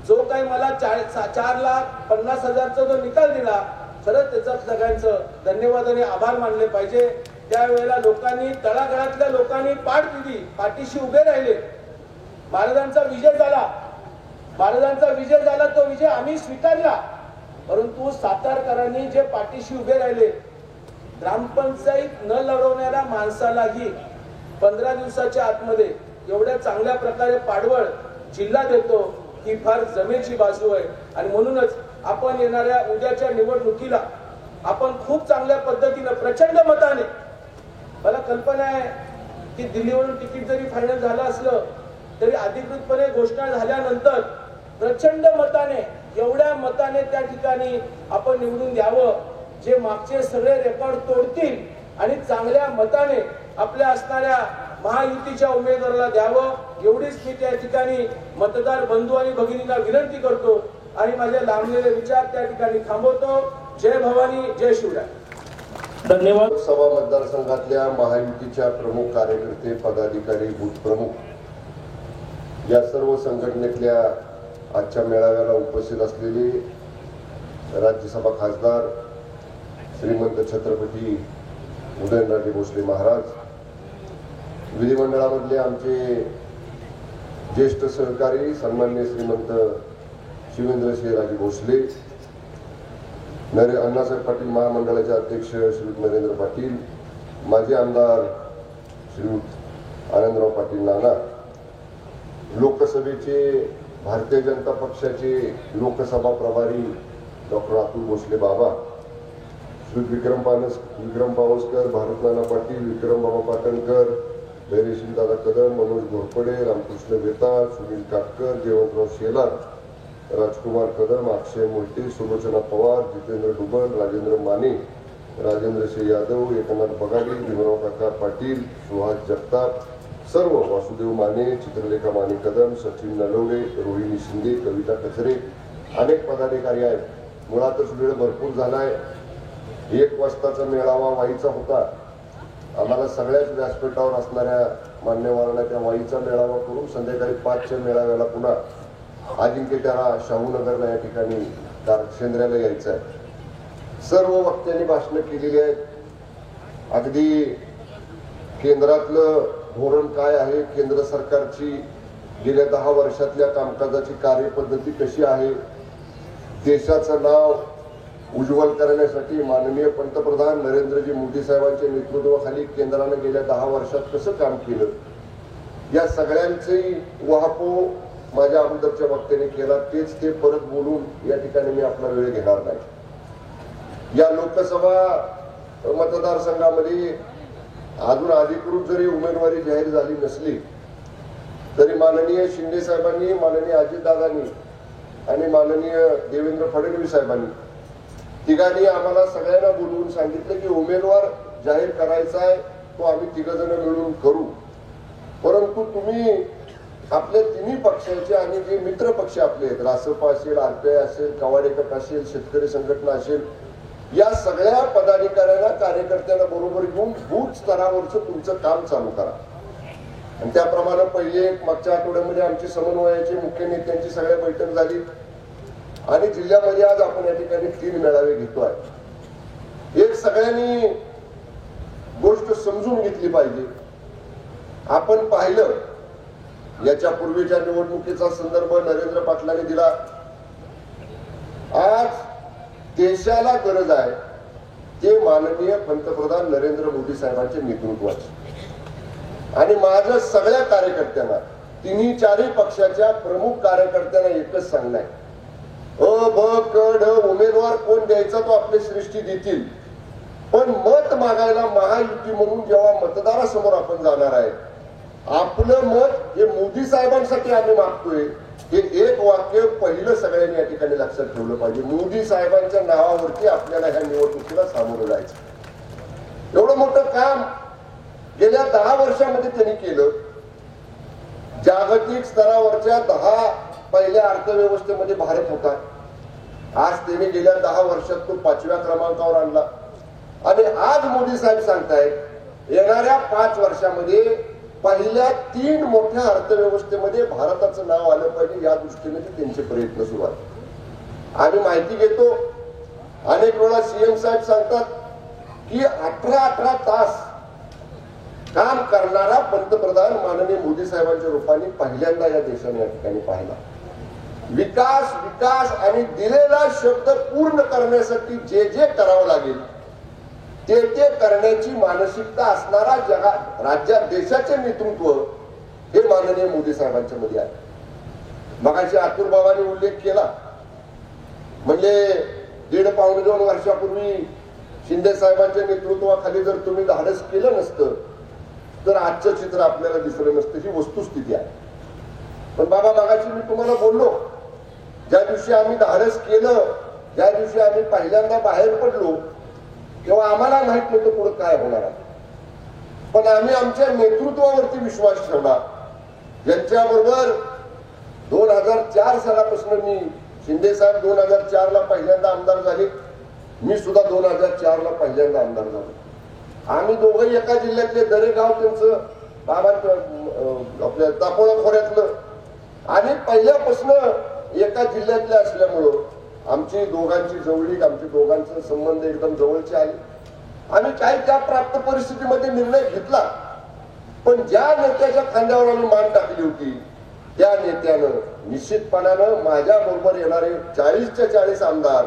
जो काही मला 4,50,000चा जो निकाल दिला, खरंच त्याचं सगळ्यांचं धन्यवाद आणि आभार मानले पाहिजे. त्यावेळेला लोकांनी, तळागाळातल्या लोकांनी पाठ दिली, पाठीशी उभे राहिले. महाराजांचा विजय झाला, तो विजय आम्ही स्वीकारला. परंतु सातारकरांनी जे पाठीशी उभे राहिले, ग्रामपंचायत न लढवणाऱ्या माणसालाही 15 दिवसाच्या आतमध्ये एवढ्या चांगल्या प्रकारे पाडवळ जिल्हा देतो, ही फार जमेची बाजू आहे. आणि म्हणूनच आपण येणाऱ्या उद्याच्या निवडणुकीला आपण खूप चांगल्या पद्धतीनं प्रचंड मताने, मला कल्पना आहे की दिल्लीवरून तिकीट जरी फायनल झालं असलं तरी अधिकृतपणे घोषणा झाल्यानंतर प्रचंड मताने, एवढ्या मताने त्या ठिकाणी आपण निवडून द्यावं, जे मागचे सगळे रेकॉर्ड तोडतील आणि चांगल्या मताने आपल्या असणाऱ्या महायुतीच्या उमेदवाराला द्यावं. एवढीच मी त्या ठिकाणी मतदार बंधू आणि भगिनींना विनंती करतो आणि माझे लांबलेले विचार त्या ठिकाणी थांबवतो. जय भवानी, जय शिवराय. धन्यवाद. लोकसभा मतदारसंघातल्या महायुतीच्या प्रमुख कार्यकर्ते, पदाधिकारी, बूथ प्रमुख या सर्व संघटनेतल्या आजच्या मेळाव्याला उपस्थित असलेले राज्यसभा खासदार श्रीमंत छत्रपती उदयनराजे भोसले महाराज, विधिमंडळामधले आमचे ज्येष्ठ सहकारी सन्माननीय श्रीमंत शिवेंद्रसिंहराजे भोसले, अण्णासाहेब पाटील महामंडळाचे अध्यक्ष श्रीयुत नरेंद्र पाटील, माजी आमदार श्रीयुत आनंदराव पाटील नाना, लोकसभेचे भारतीय जनता पक्षाचे लोकसभा प्रभारी डॉक्टर अतुल भोसले बाबा, श्री विक्रम पावसकर, भारत नाना पाटील, विक्रम बाबा पाटणकर, धैर्यशील दादा कदम, मनोज घोरपडे, रामकृष्ण बेताळ, सुनील काटकर, जयवंतराव शेलार, राजकुमार कदम, अक्षय मोहिते, सुलोचना पवार, जितेंद्र डुबल, राजेंद्र माने, राजेंद्र सिंह यादव, एकनाथ बगाडी, भीमराव काका पाटील, सुहास जगताप, सर्व, वासुदेव माने, चित्रलेखा माने कदम, सचिन नलवडे, रोहिणी शिंदे, कविता कचरे, अनेक पदाधिकारी आहेत. मुळातच वेळ भरपूर झालाय. 1 वाजताचा मेळावा वाईचा होता. आम्हाला सगळ्याच व्यासपीठावर असणाऱ्या मान्यवरांना त्या वाईचा मेळावा करून संध्याकाळी 5च्या मेळाव्याला पुन्हा अजिंक्यतारा शाहूनगरला या ठिकाणी शेंद्र्याला यायचं आहे. सर्व वक्त्यांनी भाषणं केलेली आहेत. अगदी केंद्रातलं धोरण काय आहे, केंद्र सरकारची गेल्या 10 वर्षातल्या कामकाजाची कार्यपद्धती कशी आहे, देशाचं नाव उज्ज्वल करण्यासाठी माननीय पंतप्रधान नरेंद्रजी मोदी साहेबांच्या नेतृत्वाखाली केंद्रानं गेल्या 10 वर्षात कसं काम केलं, या सगळ्यांचे वहापो माझ्या अगोदरच्या वक्त्याने केला. तेच ते परत बोलून या ठिकाणी मी आपला वेळ घेणार नाही. या लोकसभा मतदारसंघामध्ये अजून अधिकृत जरी उमेदवारी जाहीर झाली नसली तरी माननीय शिंदे साहेबांनी, माननीय अजितदादांनी आणि माननीय देवेंद्र फडणवीस साहेबांनी तिघांनी आम्हाला सगळ्यांना बोलवून सांगितलं की उमेदवार जाहीर करायचा आहे, तो आम्ही तिघजण मिळून करू, परंतु तुम्ही आपल्या तिन्ही पक्षाचे आणि जे मित्र पक्ष आपले आहेत, रासपा असेल, आरपीआय असेल, कवाडे गट असेल, शेतकरी संघटना असेल, या सगळ्या पदाधिकाऱ्यांना, कार्यकर्त्यांना बरोबर घेऊन बूथ स्तरावरचं तुमचं काम चालू करा. आणि त्याप्रमाणे पहिले मागच्या आठवड्यामध्ये आमची समन्वयाची मुख्य नेत्यांची सगळ्या बैठक झाली आणि जिल्ह्यामध्ये आज आपण या ठिकाणी 3 मेळावे घेतो आहे. एक सगळ्यांनी गोष्ट समजून घेतली पाहिजे. आपण पाहिलं याच्या पूर्वीच्या निवडणुकीचा संदर्भ नरेंद्र पाटलांनी दिला. आज देशाला गरज आहे ते माननीय पंतप्रधान नरेंद्र मोदी साहेबांच्या नेतृत्वाची. आणि माझं सगळ्या कार्यकर्त्यांना, तिन्ही चारही पक्षाच्या प्रमुख कार्यकर्त्यांना एकच सांगणं आहे, अ ब क ड उमेदवार कोण द्यायचा तो आपले सृष्टी देतील, पण मत मागायला महायुती म्हणून जेव्हा मतदारासमोर आपण जाणार आहे, आपलं मत हे मोदी साहेबांसाठी आम्ही मागतोय, हे एक वाक्य पहिलं सगळ्यांनी या ठिकाणी लक्षात ठेवलं पाहिजे. मोदी साहेबांच्या नावावरती आपल्याला ह्या निवडणुकीला सामोरं जायचं. एवढं मोठं काम गेल्या 10 वर्षामध्ये त्यांनी केलं. जागतिक स्तरावरच्या 10 पहिल्या अर्थव्यवस्थेमध्ये भारत होता. आज त्यांनी गेल्या 10 वर्षात तो 5व्या क्रमांकावर आणला. आणि आज मोदी साहेब सांगतायत येणाऱ्या 5 वर्षामध्ये पहिल्या 3 मोठ्या अर्थव्यवस्थेमध्ये भारताचं नाव आलं पाहिजे, या दृष्टीने त्यांचे प्रयत्न सुरू आहेत. आम्ही माहिती घेतो, अनेक वेळा सीएम साहेब सांगतात की 18 तास काम करणारा पंतप्रधान माननीय मोदी साहेबांच्या रूपाने पहिल्यांदा या देशाने या ठिकाणी पाहिला. विकास विकास आणि दिलेला शब्द पूर्ण करण्यासाठी जे जे करावं लागेल ते ते करण्याची मानसिकता असणारा जगात राज्यात देशाचे नेतृत्व हे माननीय मोदी साहेबांच्या मध्ये आहे. मगाशी अतुल बाबांनी उल्लेख केला, म्हणजे 1.5-2 वर्षापूर्वी शिंदे साहेबांच्या नेतृत्वाखाली जर तुम्ही धाडस केलं नसतं तर आजचं चित्र आपल्याला दिसलं नसतं. ही वस्तुस्थिती आहे. पण बाबा मगाशी मी तुम्हाला बोललो, ज्या दिवशी आम्ही धाडस केलं, ज्या दिवशी आम्ही पहिल्यांदा बाहेर पडलो, तेव्हा आम्हाला माहित नव्हतं पुढे काय होणार आहे. पण आम्ही आमच्या नेतृत्वावरती विश्वास ठेवला, ज्यांच्याबरोबर 2004 सालापासून मी, शिंदे साहेब 2004 ला पहिल्यांदा आमदार झाले, मी सुद्धा 2004 ला पहिल्यांदा आमदार झालो. आम्ही दोघंही एका जिल्ह्यातले, दरेगाव त्यांचं बाबांचं आपल्या दापोळा खोऱ्यातलं, आणि पहिल्यापासून एका जिल्ह्यातले असल्यामुळं आमची दोघांची जवळीक, आमचे दोघांचे संबंध एकदम जवळचे आले. आम्ही काही त्या प्राप्त परिस्थितीमध्ये निर्णय घेतला, पण ज्या नेत्याच्या खांद्यावर आम्ही मान टाकली होती त्या नेत्यानं निश्चितपणानं माझ्या बरोबर येणारे 40च्या 40 आमदार,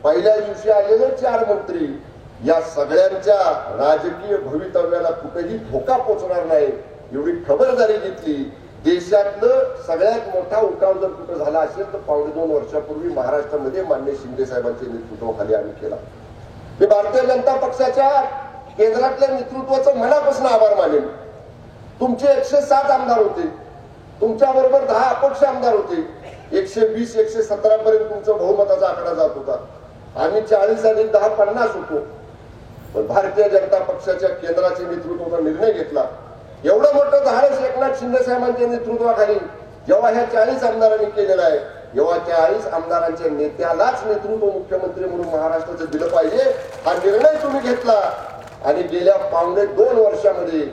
पहिल्या दिवशी आलेले 4 मंत्री, या सगळ्यांच्या राजकीय भवितव्याला कुठेही धोका पोचणार नाही एवढी खबरदारी घेतली. देशातलं सगळ्यात मोठा उठाव जर कुठं झाला असेल तर 2.5 वर्षापूर्वी महाराष्ट्रामध्ये माननीय शिंदे साहेबांच्या नेतृत्वाखाली आम्ही केला. मी भारतीय जनता पक्षाच्या केंद्रातल्या नेतृत्वाचं मनापासून आभार मानेन. तुमचे 107 आमदार होते, तुमच्या बरोबर 10 अपक्ष आमदार होते, 120-117 पर्यंत तुमचा बहुमताचा आकडा जात होता. आम्ही 40 आणि 10 50 होतो. पण भारतीय जनता पक्षाच्या केंद्राचे नेतृत्वाचा निर्णय घेतला. एवढं मोठं धाडस एकनाथ शिंदे साहेबांच्या नेतृत्वाखाली जेव्हा ह्या 40 आमदारांनी केलेलं आहे, जेव्हा 40 आमदारांच्या नेत्यालाच नेतृत्व मुख्यमंत्री म्हणून महाराष्ट्राचं दिलं पाहिजे, हा निर्णय तुम्ही घेतला. आणि गेल्या 2.5 वर्षामध्ये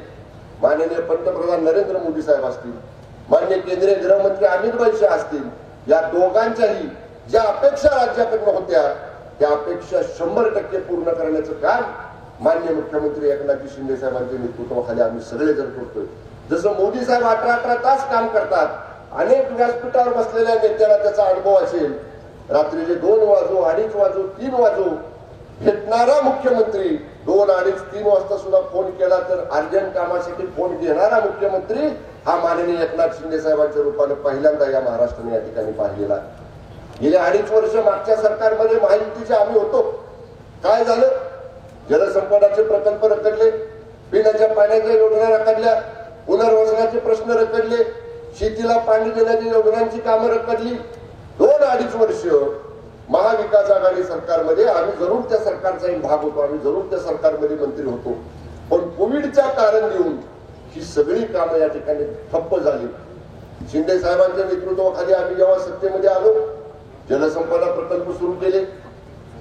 माननीय पंतप्रधान नरेंद्र मोदी साहेब असतील, माननीय केंद्रीय गृहमंत्री अमित भाई शाह असतील, या दोघांच्याही ज्या अपेक्षा राज्याकडनं होत्या त्या अपेक्षा 100% पूर्ण करण्याचं काम माननीय मुख्यमंत्री एकनाथ शिंदे साहेबांच्या नेतृत्वाखाली आम्ही सगळेजण करतोय. जसं मोदी साहेब 18 तास काम करतात, अनेक व्यासपीठावर बसलेल्या नेत्याला त्याचा अनुभव असेल, रात्रीचे 2 वाजो, 2:30 वाजो, 3 वाजो भेटणारा मुख्यमंत्री, 2, 2:30, 3 वाजता सुद्धा फोन केला तर अर्जंट कामासाठी फोन घेणारा मुख्यमंत्री हा माननीय एकनाथ शिंदे साहेबांच्या रूपाने पहिल्यांदा या महाराष्ट्राने या ठिकाणी पाहिलेला आहे. गेल्या 2.5 वर्ष मागच्या सरकारमध्ये महायुतीचे आम्ही होतो. काय झालं? जलसंपदाचे प्रकल्प रखडले, पिण्याच्या पाण्याच्या योजना रखडल्या, पुनर्वसनाचे प्रश्न रखडले, शेतीला पाणी देण्याच्या योजनांची कामं रखडली. 2-2.5 वर्ष महाविकास आघाडी सरकारमध्ये आम्ही जरूर त्या सरकारचा एक भाग होतो, आम्ही जरूर त्या सरकारमध्ये मंत्री होतो, पण कोविडच्या कारण देऊन ही सगळी कामं या ठिकाणी ठप्प झाली. शिंदे साहेबांच्या नेतृत्वाखाली आम्ही जेव्हा सत्तेमध्ये आलो, जलसंपदा प्रकल्प सुरू केले.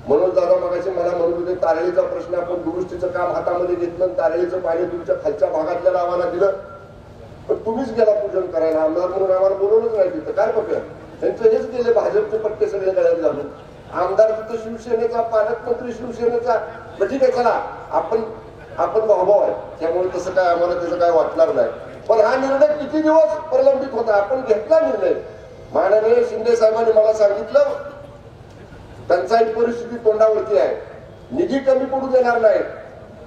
मनोज दादा मगाशी मला म्हणत होते तारळीचा प्रश्न आपण दुरुस्तीचं काम हातामध्ये घेतलं, तारळीचं पाणी तुमच्या खालच्या भागातल्या गावाला दिलं, पण तुम्हीच गेला पूजन करायला, आमदार म्हणून आम्हाला बोलवलंच नाही तिथं. काय पकड त्यांचं हेच गेले, भाजपचे पट्टे सगळे गळ्यात घालून. आमदार तिथं शिवसेनेचा, पालकमंत्री शिवसेनेचा. ठीक आहे, चला आपण भाऊभाऊ आहे, त्यामुळे तसं काय आम्हाला त्याचं काय वाटणार नाही. पण हा निर्णय किती दिवस प्रलंबित होता, आपण घेतला निर्णय. माननीय शिंदे साहेबांनी मला सांगितलं टंचाई परिस्थिती तोंडावरती आहे, निधी कमी पडू देणार नाही,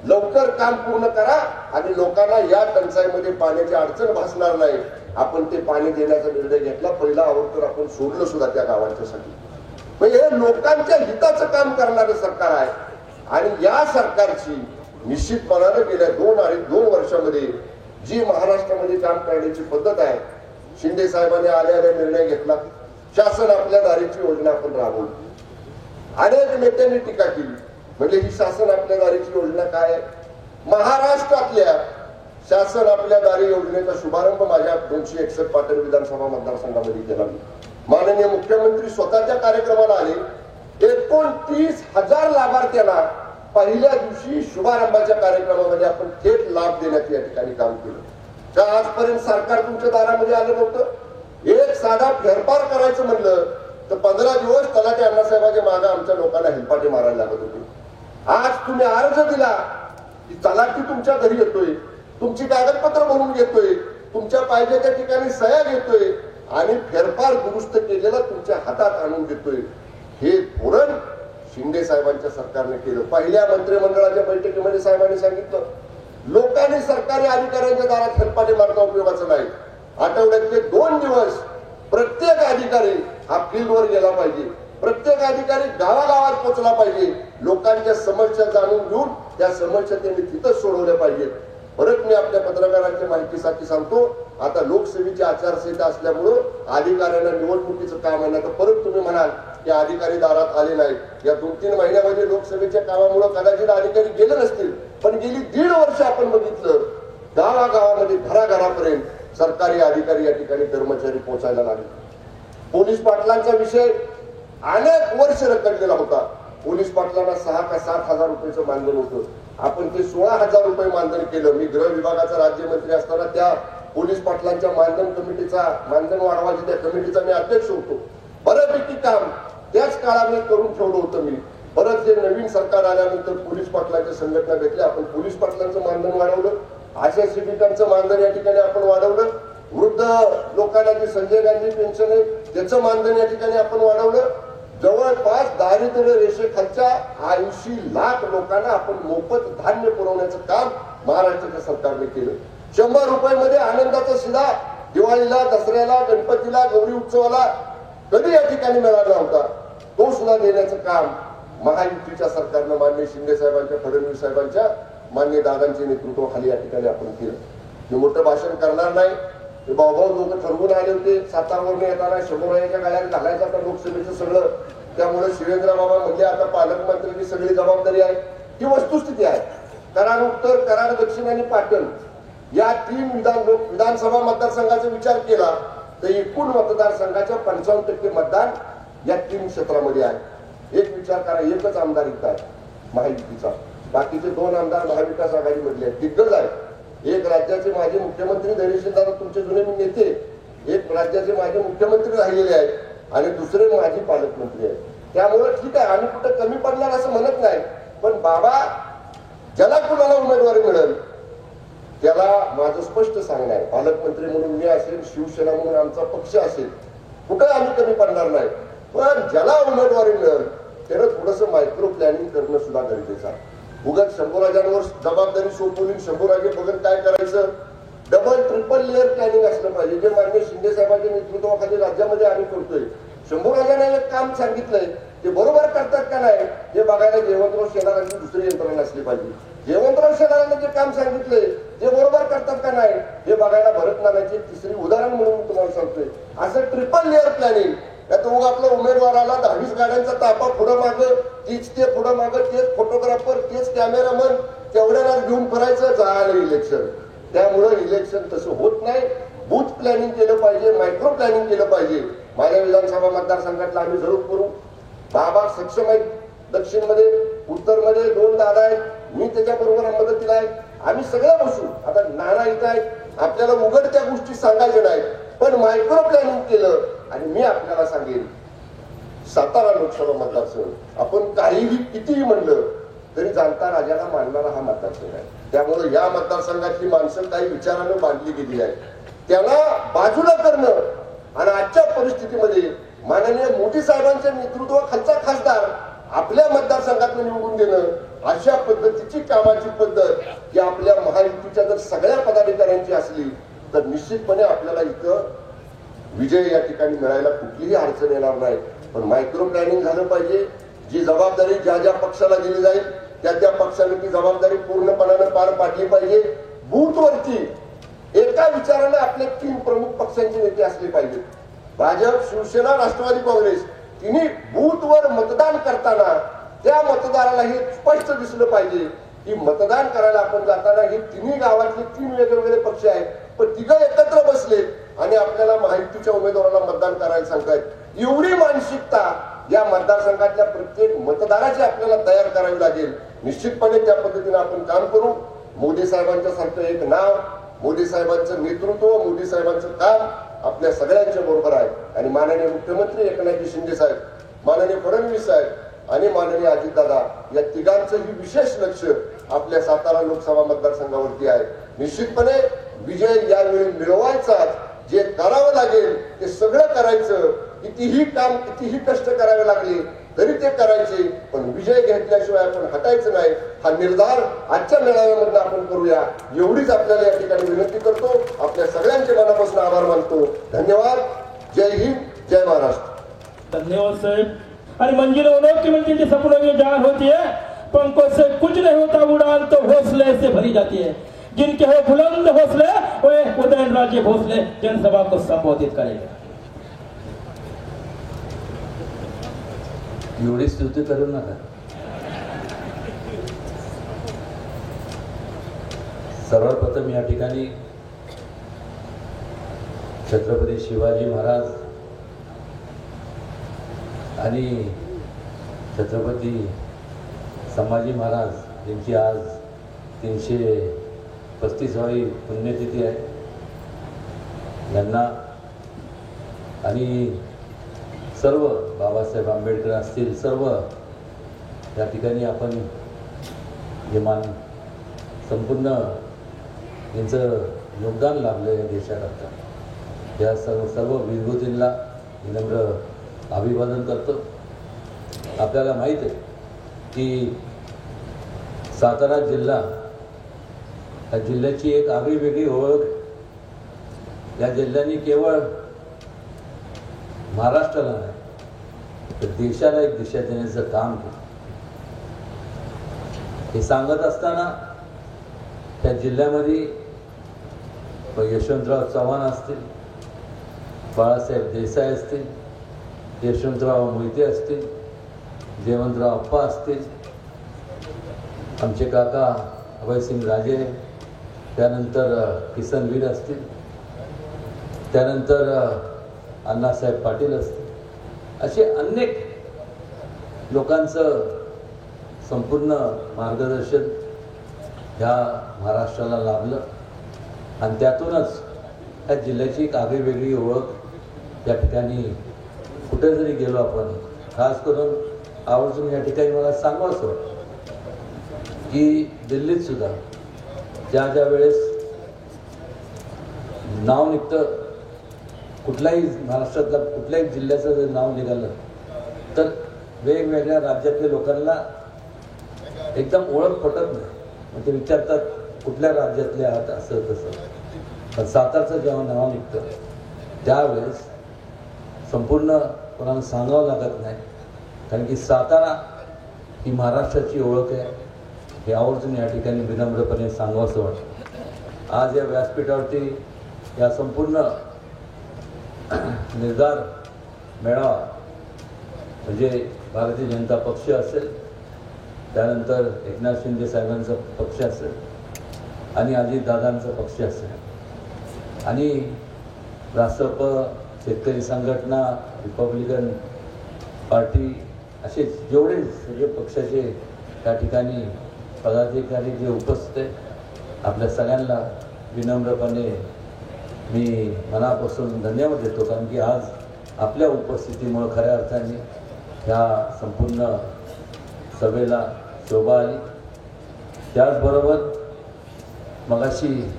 लवकर काम पूर्ण करा आणि लोकांना या टंचाईमध्ये पाण्याची अडचण भासणार नाही. आपण ते पाणी देण्याचा निर्णय घेतला. पहिला अवतर आपण सोडलं सुद्धा त्या गावांच्यासाठी. म्हणजे हे लोकांच्या हिताचं काम करणारं सरकार आहे. आणि या सरकारची निश्चितपणानं गेल्या 2 वर्षामध्ये जी महाराष्ट्रामध्ये काम करण्याची पद्धत आहे, शिंदे साहेबांनी आल्या निर्णय घेतला. शासन आपल्या दारीची योजना आपण राबवली. अनेक नेत्यांनी टीका केली, म्हणजे ही शासन आपल्या दारीची योजना काय आहे? महाराष्ट्रातल्या शासन आपल्या दारी योजनेचा शुभारंभ माझ्या 261 पाटण विधानसभा मतदारसंघामध्ये केला. माननीय मुख्यमंत्री स्वतःच्या कार्यक्रमाला आले. 29,000 लाभार्थ्यांना पहिल्या दिवशी शुभारंभाच्या कार्यक्रमामध्ये आपण थेट लाभ देण्यात या ठिकाणी काम केलं. का आजपर्यंत सरकार तुमच्या दारामध्ये आलं नव्हतं? एक साधा फेरफार करायचं म्हणलं तर 15 दिवस तलाठी अण्णासाहेबांच्या मागे आमच्या लोकांना हेलपाटे मारायला लागत होते. आज तुम्ही अर्ज दिला की तलाठी तुमच्या घरी येतोय, तुमची कागदपत्र भरून घेतोय, तुमच्या पाहिजे त्या ठिकाणी सह्या घेतोय आणि फेरफार दुरुस्त केलेला तुमच्या हातात आणून देतोय. हे धोरण शिंदे साहेबांच्या सरकारने केलं. पहिल्या मंत्रिमंडळाच्या बैठकीमध्ये साहेबांनी सांगितलं लोकांनी सरकारी अधिकाऱ्यांच्या दारात हेलपाटे मारता उपयोगाचं नाही. आठवड्यातले 2 दिवस प्रत्येक अधिकारी हा फील्डवर गेला पाहिजे, प्रत्येक अधिकारी गावागावात पोहोचला पाहिजे, लोकांच्या समस्या जाणून घेऊन त्या समस्या त्यांनी तिथंच सोडवल्या पाहिजेत. परत मी आपल्या पत्रकारांच्या माहितीसाठी सांगतो, आता लोकसेवेची आचारसंहिता असल्यामुळं अधिकाऱ्यांना निवडणुकीचं काम आहे. तर परत तुम्ही म्हणाल की अधिकारी दारात आले नाहीत. या 2-3 महिन्यामध्ये लोकसेवेच्या कामामुळे कदाचित अधिकारी गेले नसतील, पण गेली 1.5 वर्ष आपण बघितलं गावागावामध्ये घराघरापर्यंत सरकारी अधिकारी या ठिकाणी कर्मचारी पोहोचायला लागले. पोलीस पाटलांचा विषय अनेक वर्ष रखडलेला होता. पोलीस पाटलांना 6 का 7 हजार रुपयाचं मानधन होतं. आपण ते 16,000 रुपये मानधन केलं. मी गृह विभागाचा राज्यमंत्री असताना त्या पोलीस पाटलांच्या मानधन वाढवायची त्या कमिटीचा मी अध्यक्ष होतो. बऱ्यापैकी काम त्याच काळामध्ये करून ठेवलं होतं मी. परत जे नवीन सरकार आल्यानंतर पोलीस पाटलांच्या संघटना भेटल्या, आपण पोलीस पाटलांचं मानधन वाढवलं, आशा सेविकांचं मानधन या ठिकाणी आपण वाढवलं, वृद्ध लोकांना जे संजय गांधी पेन्शन आहे त्याचं मानधन या ठिकाणी आपण वाढवलं. जवळपास दारिद्र्य रेषेखालच्या 80 लाख लोकांना आपण मोफत धान्य पुरवण्याचं काम महाराष्ट्राच्या सरकारने केलं. 100 रुपयामध्ये आनंदाचा शिधा दिवाळीला, दसऱ्याला, गणपतीला, गौरी उत्सवाला कधी या ठिकाणी मिळाला होता, तो सुद्धा देण्याचं काम महायुतीच्या सरकारनं माननीय शिंदे साहेबांच्या, फडणवीस साहेबांच्या, माननीय दादांच्या नेतृत्वाखाली या ठिकाणी आपण केलं. मी मोठं भाषण करणार नाही. ते भाऊभाऊ दोघं ठरवून आले होते. सातारवरून येताना 100 गाड्यात घालायचं आता लोकसभेचं सगळं. त्यामुळे शिवेंद्र बाबा म्हणजे आता पालकमंत्र्यांची सगळी जबाबदारी आहे. ही वस्तुस्थिती आहे. कराड उत्तर, कराड दक्षिण आणि पाटण या 3 विधानसभा मतदारसंघाचा विचार केला तर एकूण मतदारसंघाच्या 55% मतदान या 3 क्षेत्रामध्ये आहे. एक विचार करा, एकच आमदार इथं आहे महायुतीचा, बाकीचे 2 आमदार महाविकास आघाडीमधले आहेत, दिग्गज आहेत. एक राज्याचे माजी मुख्यमंत्री धैर्यशीलदादा तुमचे जुने नेते, एक राज्याचे माजी मुख्यमंत्री राहिलेले आहेत आणि दुसरे माजी पालकमंत्री आहेत. त्यामुळे ठीक आहे, आम्ही कुठं कमी पडणार असं म्हणत नाही, पण बाबा ज्याला कुणाला उमेदवारी मिळेल त्याला माझं स्पष्ट सांगणं आहे, पालकमंत्री म्हणून मी असेल, शिवसेना म्हणून आमचा पक्ष असेल, कुठं आम्ही कमी पडणार नाही. पण ज्याला उमेदवारी मिळेल त्यानं थोडंसं मायक्रो प्लॅनिंग करणं सुद्धा गरजेचं आहे. उगाच शंभूराजांवर जबाबदारी सोपवली, शंभूराजे बघून काय करायचं, डबल ट्रिपल लेअर प्लॅनिंग असलं पाहिजे, जे माननीय शिंदे साहेबांच्या नेतृत्वाखाली राज्यामध्ये आम्ही करतोय. शंभूराजांना एक काम सांगितलंय ते बरोबर करतात का नाही हे बघायला जयवंतराव शेलारांची दुसरी यंत्रणा असली पाहिजे. जयवंतराव शेलारांना जे काम सांगितलंय ते बरोबर करतात का नाही हे बघायला भरतनाट्याची तिसरी उदाहरण म्हणून मी तुम्हाला सांगतोय. असं ट्रिपल लेअर प्लॅनिंग, त्यात उगा आपला उमेदवाराला 10-20 गाड्यांचा तापा पुढं मागं, तीच ते पुढं मागं, तेच फोटोग्राफर, तेच कॅमेरामन, तेवढ्यालाच घेऊन फिरायचं, झालं इलेक्शन. त्यामुळं इलेक्शन तसं होत नाही. बूथ प्लॅनिंग केलं पाहिजे, मायक्रो प्लॅनिंग केलं पाहिजे. माझ्या विधानसभा मतदारसंघातला आम्ही जरूर करू. बाबा सक्षम आहेत, दक्षिणमध्ये, उत्तरमध्ये 2 दादा आहेत, मी त्याच्याबरोबर मदतीला आहे. आम्ही सगळं बसू. आता नाना इथं आहेत, आपल्याला उघड त्या गोष्टी सांगायच्या नाहीत, पण मायक्रो प्लॅनिंग केलं. आणि मी आपल्याला सांगेन, सातारा लोकसभा मतदारसंघ आपण काहीही कितीही म्हणलं तरी जाणता राजाला मानणारा हा मतदारसंघ आहे. त्यामुळे या मतदारसंघातली माणसं काही विचारानं बांधली गेली आहेत, त्याला बाजूला करणं आणि आजच्या परिस्थितीमध्ये माननीय मोदी साहेबांच्या नेतृत्वाखालचा खासदार आपल्या मतदारसंघातून निवडून देणं, अशा पद्धतीची कामाची पद्धत की आपल्या महायुतीच्या जर सगळ्या पदाधिकाऱ्यांची असली तर निश्चितपणे आपल्याला इथं विजय या ठिकाणी मिळायला कुठलीही अडचण येणार नाही. पण मायक्रो प्लॅनिंग झालं पाहिजे. जी जबाबदारी ज्या ज्या पक्षाला दिली जाईल त्या त्या पक्षाने ती जबाबदारी पूर्णपणाने पार पाडली पाहिजे. बूथवरती एका विचाराने आपले 3 प्रमुख पक्षांचे नेते असले पाहिजेत. भाजप, शिवसेना, राष्ट्रवादी काँग्रेस तिन्ही बूथवर मतदान करताना त्या मतदाराला हे स्पष्ट दिसलं पाहिजे की मतदान करायला आपण जाताना हे तिन्ही गावातले 3 वेगवेगळे पक्ष आहेत, पण तिघं एकत्र बसले आणि आपल्याला महायुतीच्या उमेदवाराला मतदान करायला सांगतायत. एवढी मानसिकता या मतदारसंघातल्या प्रत्येक मतदाराची आपल्याला तयार करावी लागेल. निश्चितपणे त्या पद्धतीने आपण काम करू. मोदी साहेबांच्या सारखं एक नाव, मोदी साहेबांचं नेतृत्व, मोदी साहेबांचं काम आपल्या सगळ्यांच्या बरोबर आहे. आणि माननीय मुख्यमंत्री एकनाथ शिंदे साहेब, माननीय फडणवीस साहेब आणि माननीय अजितदादा या तिघांचंही विशेष लक्ष आपल्या सातारा लोकसभा मतदारसंघावरती आहे. निश्चितपणे विजय यावेळी मिळवायचाच. जे करावं लागेल ते सगळं करायचं. कितीही काम, कितीही कष्ट करावे लागले तरी ते करायचे, पण विजय घेतल्याशिवाय आपण हटायचं नाही. हा निर्धार आजच्या मेळाव्यामध्ये आपण करूया, एवढीच आपल्याला या ठिकाणी विनंती करतो. आपल्या सगळ्यांचे मनापासून आभार मानतो. धन्यवाद. जय हिंद, जय महाराष्ट्र. धन्यवाद साहेब. आणि मंजिल मुख्यमंत्री के सपनों में जान होती है, पंखों से कुछ नहीं होता उड़ान तो हौसले से भरी जाती है. जिनके हो बुलंद हौसले वे उदयनराजे भोसले जनसभा को संबोधित करेंगे. एवढी स्तुती करू नका. सर्वप्रथम या ठिकाणी छत्रपती शिवाजी महाराज आणि छत्रपती संभाजी महाराज यांची आज 335वी पुण्यतिथी आहे. यांना आणि सर्व बाबासाहेब आंबेडकर असतील, सर्व या ठिकाणी आपण संपूर्ण यांचं योगदान लाभलं या देशाकरता. या सर्व विभूतींना विनम्र अभिवादन करतो. आपल्याला माहीत आहे की सातारा जिल्हा या जिल्ह्याची एक आगळीवेगळी ओळख. या जिल्ह्याने केवळ महाराष्ट्राला नाही तर देशाला एक दिशा देण्याचं काम केलं. हे सांगत असताना त्या जिल्ह्यामध्ये यशवंतराव चव्हाण असतील, बाळासाहेब देसाई असतील, यशवंतराव मोहिते असतील, जयवंतराव अप्पा असतील, आमचे काका अभयसिंग राजे, त्यानंतर किसनवीर असतील, त्यानंतर अण्णासाहेब पाटील असतील, असे अनेक लोकांचं संपूर्ण मार्गदर्शन ह्या महाराष्ट्राला लाभलं. आणि त्यातूनच ह्या जिल्ह्याची एक आगळीवेगळी ओळख या ठिकाणी कुठे जरी गेलो आपण, खास करून आवर्जून या ठिकाणी मला सांगावंसं वाटतं की दिल्लीत सुद्धा ज्या ज्या वेळेस नाव निघतं, कुठल्याही महाराष्ट्रातल्या कुठल्याही जिल्ह्याचं जर नाव निघालं तर वेगवेगळ्या राज्यातल्या लोकांना एकदम ओळख पटत नाही. मग ते विचारतात कुठल्या राज्यातले आहात, असं तसं. पण सातारचं जेव्हा नाव निघतं त्यावेळेस संपूर्ण कोणाला सांगावं लागत नाही, कारण की सातारा ही महाराष्ट्राची ओळख आहे. हे आवर्जून या ठिकाणी विनम्रपणे सांगावंसं वाटतं. आज या व्यासपीठावरती या संपूर्ण निर्धार मेळावा म्हणजे भारतीय जनता पक्ष असेल, त्यानंतर एकनाथ शिंदे साहेबांचा पक्ष असेल आणि अजितदादांचा पक्ष असेल आणि रासप, शेतकरी संघटना, रिपब्लिकन पार्टी असे जेवढे सगळे पक्षाचे त्या ठिकाणी पदाधिकारी जे उपस्थित आहेत, आपल्या सगळ्यांना विनम्रपणे मी मनापासून धन्यवाद देतो. कारण की आज आपल्या उपस्थितीमुळं खऱ्या अर्थाने ह्या संपूर्ण सभेला शोभा आली. त्याचबरोबर मगाशी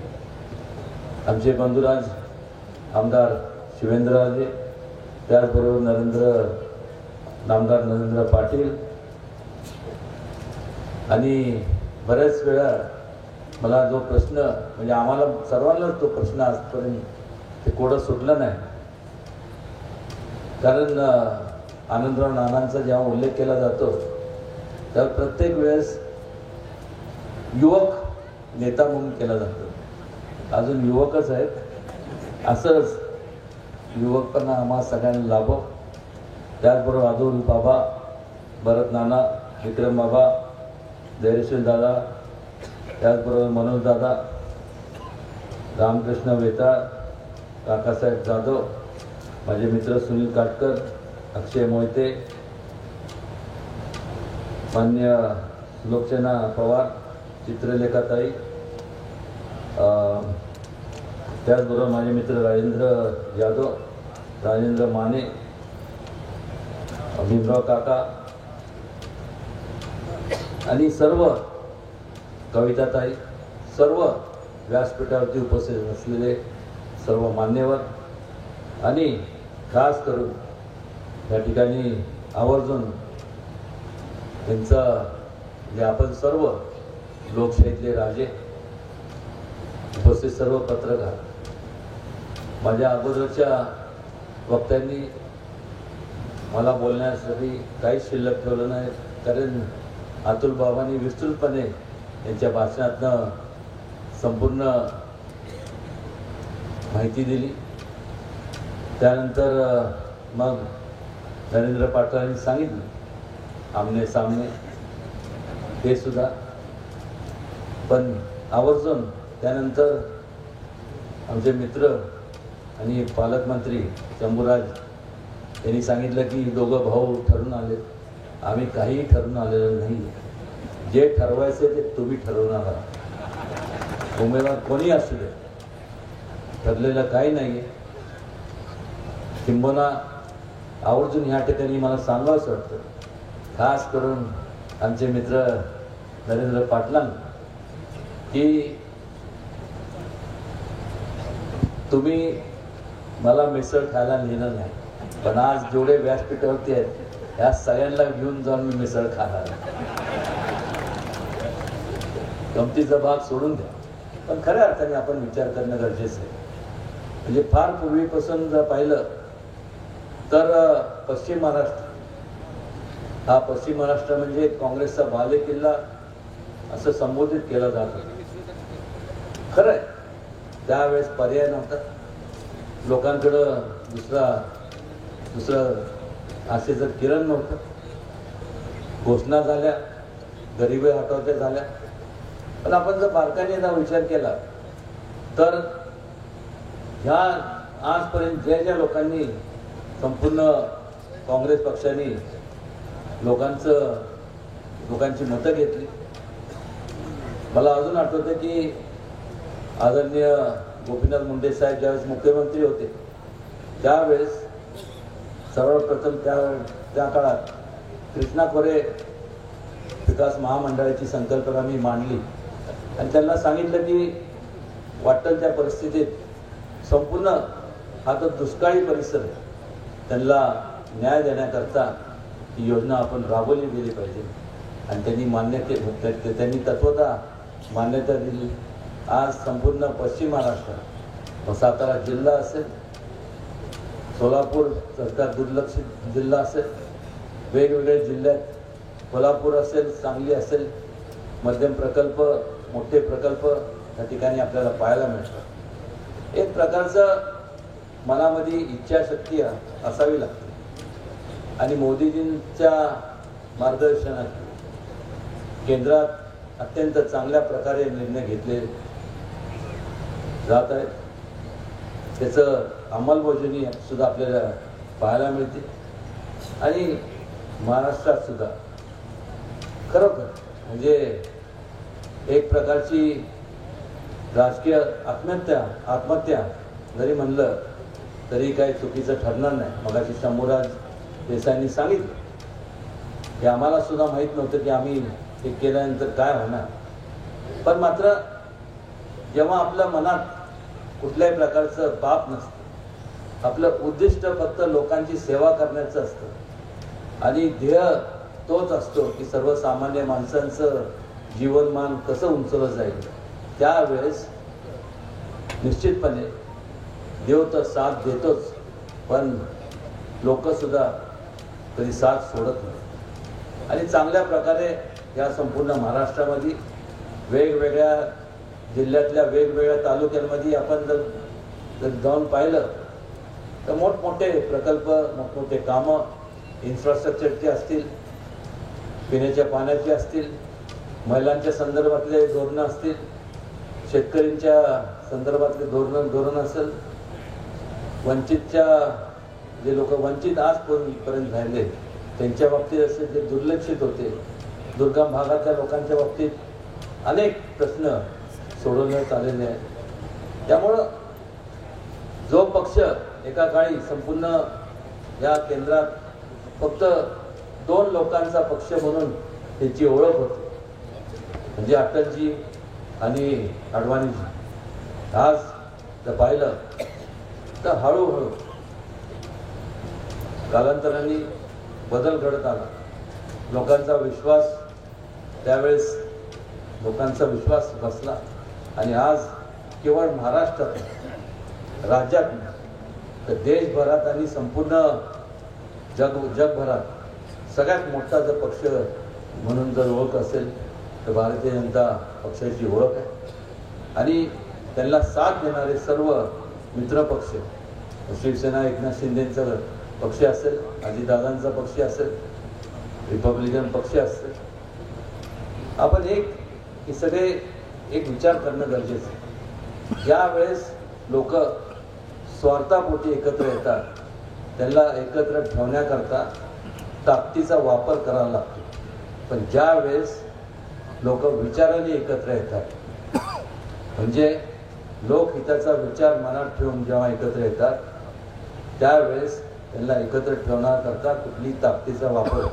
आमचे बंधुराज आमदार शिवेंद्रराजे, त्याचबरोबर नामदार नरेंद्र पाटील आणि बऱ्याच वेळा मला जो प्रश्न म्हणजे आम्हाला सर्वांनाच तो प्रश्न आजपर्यंत ते कोडं सुटलं नाही. कारण आनंदराव नानांचा जेव्हा उल्लेख केला जातो तर प्रत्येक वेळेस युवक नेता म्हणून केला जातो. अजून युवकच आहेत, असंच युवकपणा आम्हा सगळ्यांना लाभो. त्याचबरोबर अतुल बाबा, भरत नाना, विक्रम बाबा, धैर्यशील दादा, त्याचबरोबर मनोज दादा, रामकृष्ण वेताळ, काकासाहेब जाधव, माझे मित्र सुनील काटकर, अक्षय मोहिते, मान्य लोकसेना पवार, चित्रलेखाताई, त्याचबरोबर माझे मित्र राजेंद्र जाधव, राजेंद्र माने, भीमराव काका आणि सर्व कविताताई, सर्व व्यासपीठावरती उपस्थित असलेले सर्व मान्यवर आणि खास करून या ठिकाणी आवर्जून त्यांचा म्हणजे आपण सर्व लोकशाहीतले राजे, उपस्थित सर्व पत्रकार, माझ्या अगोदरच्या वक्त्यांनी मला बोलण्यासाठी काहीच शिल्लक ठेवलं नाही. कारण अतुल बाबांनी विस्तृतपणे यांच्या भाषणातनं संपूर्ण माहिती दिली. त्यानंतर मग नरेंद्र पाटलांनी सांगितलं आमने सामने ते सुद्धा, पण आवर्जून त्यानंतर आमचे मित्र आणि पालकमंत्री शंभूराज यांनी सांगितलं की दोघं भाऊ ठरून आले. आम्ही काहीही ठरून आलेलं नाही, जे ठरवायचे ते तुम्ही ठरवणार आहात. उमेदवार कोणी असू दे, ठरलेलं काही नाही आहे. किंबहुना आवर्जून ह्या ठिकाणी मला सांगावंसं वाटतं, खास करून आमचे मित्र नरेंद्र पाटलांना, की तुम्ही मला मिसळ खायला नेलं नाही, पण आज जेवढे व्यासपीठावरती आहेत या सगळ्यांना घेऊन जाऊन मी मिसळ खाणार. गमतीचा भाग सोडून द्या, पण खऱ्या अर्थाने आपण विचार करणं गरजेचं आहे. म्हणजे फार पूर्वीपासून जर पाहिलं तर पश्चिम महाराष्ट्र हा पश्चिम महाराष्ट्र म्हणजे काँग्रेसचा बालेकिल्ला असं संबोधित केलं जातं. खरं आहे, त्यावेळेस पर्याय नव्हता. लोकांकडं दुसरं आशेचं किरण नव्हतं. घोषणा झाल्या, गरिबी हटवत्या झाल्या, पण आपण जर बारकाईने जर विचार केला तर ह्या आजपर्यंत ज्या लोकांनी संपूर्ण काँग्रेस पक्षाने लोकांची मतं घेतली, मला अजून आठवतं की आदरणीय गोपीनाथ मुंडे साहेब ज्यावेळेस मुख्यमंत्री होते त्यावेळेस सर्वप्रथम त्या काळात कृष्णा खोरे विकास महामंडळाची संकल्पना मी मांडली आणि त्यांना सांगितलं की वाटेल त्या परिस्थितीत संपूर्ण हा तर दुष्काळी परिसर आहे, त्यांना न्याय देण्याकरता ही योजना आपण राबवली गेली पाहिजे. आणि त्यांनी तत्वता मान्यता दिली. आज संपूर्ण पश्चिम महाराष्ट्र, सातारा जिल्हा असेल, सोलापूर सरकार दुर्लक्षित जिल्हा असेल, वेगवेगळ्या जिल्ह्यात कोल्हापूर असेल, सांगली असेल, मध्यम प्रकल्प, मोठे प्रकल्प त्या ठिकाणी आपल्याला पाहायला मिळतं. एक प्रकारचं मनामध्ये इच्छाशक्ती असावी लागते आणि मोदीजींच्या मार्गदर्शनात केंद्रात अत्यंत चांगल्या प्रकारे निर्णय घेतले जात आहेत. त्याचं अंमलबजावणी सुद्धा आपल्याला पाहायला मिळते आणि महाराष्ट्रात सुद्धा खरोखर म्हणजे एक प्रकारची राजकीय आत्महत्या जरी म्हणलं तरी काही चुकीचं ठरणार नाही. मगाशी शंभूराज देसाईंनी सांगितलं की आम्हाला सुद्धा माहीत नव्हतं की आम्ही हे केल्यानंतर काय होणार. पण मात्र जेव्हा आपल्या मनात कुठल्याही प्रकारचं पाप नसतं, आपलं उद्दिष्ट फक्त लोकांची सेवा करण्याचं असतं आणि ध्येय तोच असतो की सर्वसामान्य माणसांचं जीवनमान कसं उंचवलं जाईल, त्यावेळेस निश्चितपणे देव तर साथ देतोच, पण लोक सुद्धा कधी साथ सोडत नाही. आणि चांगल्या प्रकारे या संपूर्ण महाराष्ट्रामध्ये वेगवेगळ्या जिल्ह्यातल्या वेगवेगळ्या तालुक्यांमध्ये आपण जर जाऊन पाहिलं तर मोठमोठे प्रकल्प, मोठमोठे कामं इन्फ्रास्ट्रक्चरचे असतील, पिण्याच्या पाण्याचे असतील, महिलांच्या संदर्भातले धोरणं असतील, शेतकऱ्यांच्या संदर्भातले धोरण असेल, वंचितच्या जे लोक वंचित आजपर्यंत राहिले त्यांच्या बाबतीत असेल, जे दुर्लक्षित होते, दुर्गम भागातल्या लोकांच्या बाबतीत अनेक प्रश्न सोडवण्यात आलेले आहेत. त्यामुळं जो पक्ष एका काळी संपूर्ण या केंद्रात फक्त 2 लोकांचा पक्ष म्हणून त्याची ओळख होती, म्हणजे अटलजी आणि अडवाणीजी, आज जर पाहिलं तर हळूहळू कालांतराने बदल घडत आला. लोकांचा विश्वास त्यावेळेस लोकांचा विश्वास बसला आणि आज केवळ महाराष्ट्रात राज्यात तर देशभरात आणि संपूर्ण जगभरात सगळ्यात मोठा जर पक्ष म्हणून जर ओळख असेल तर भारतीय जनता पक्षाची ओळख आहे. आणि त्यांना साथ देणारे सर्व मित्रपक्ष, शिवसेना एकनाथ शिंदेंचा पक्ष असेल, अजितदादांचा पक्ष असेल, रिपब्लिकन पक्ष असेल, आपण हे सगळे एक विचार करणं गरजेचं आहे. ज्या वेळेस लोक स्वार्थापोटी एकत्र येतात त्यांना एकत्र ठेवण्याकरता ताकदीचा वापर करावा लागतो, पण ज्या वेळेस लोक विचाराने एकत्र येतात म्हणजे लोकहिताचा विचार मनात ठेवून जेव्हा एकत्र येतात त्यावेळेस त्यांना एकत्र ठेवण्याकरता कुठली ताकदीचा वापर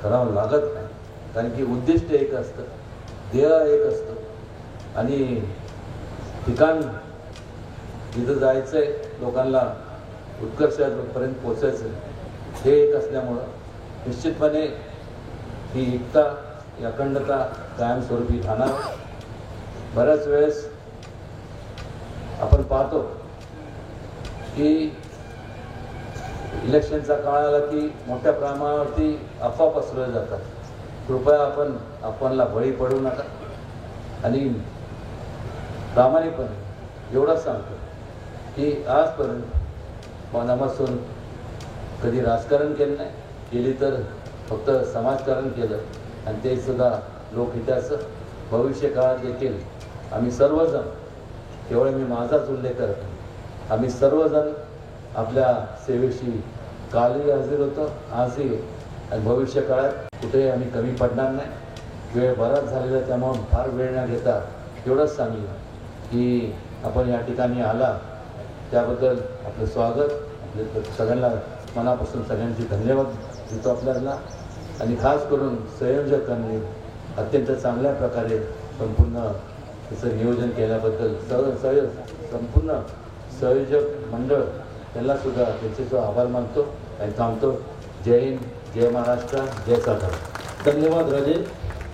करावा लागत नाही. कारण की उद्दिष्ट एक असतं, ध्येय एक असतं आणि ठिकाण जिथं जायचंय, लोकांना उत्कर्षापर्यंत पोचायचं हे एक असल्यामुळं निश्चितपणे ही एकता, अखंडता कायमस्वरूपी राहणार. बऱ्याच वेळेस आपण पाहतो की इलेक्शनचा काळ आला की मोठ्या प्रमाणावरती अफवा पसरवल्या जातात. कृपया आपण अफवांना बळी पडू नका आणि प्रामाणिकपणे एवढंच सांगतो की आजपर्यंत मनापासून कधी राजकारण केलं नाही, केली तर फक्त समाजकारण केलं आणि ते सुद्धा लोकहिताचं. भविष्य काळात देखील आम्ही सर्वजण, केवळ मी माझाच उल्लेख करतो, आम्ही सर्वजण आपल्या सेवेशी कालही हजर होतो, आजही, आणि भविष्य काळात कुठेही आम्ही कमी पडणार नाही. वेळ बराच झालेला त्यामुळे फार वेळ न घेता एवढंच सांगेन की आपण या ठिकाणी आला त्याबद्दल आपलं स्वागत, आपले सगळ्यांना मनापासून सगळ्यांचे धन्यवाद देतो आपल्याला. आणि खास करून संयोजकांनी अत्यंत चांगल्या प्रकारे संपूर्ण त्याचं नियोजन केल्याबद्दल संपूर्ण संयोजक मंडळ त्यांना सुद्धा त्यांचे जो आभार मानतो आणि थांबतो. जय हिंद, जय महाराष्ट्र, जय सातारा. धन्यवाद राजे.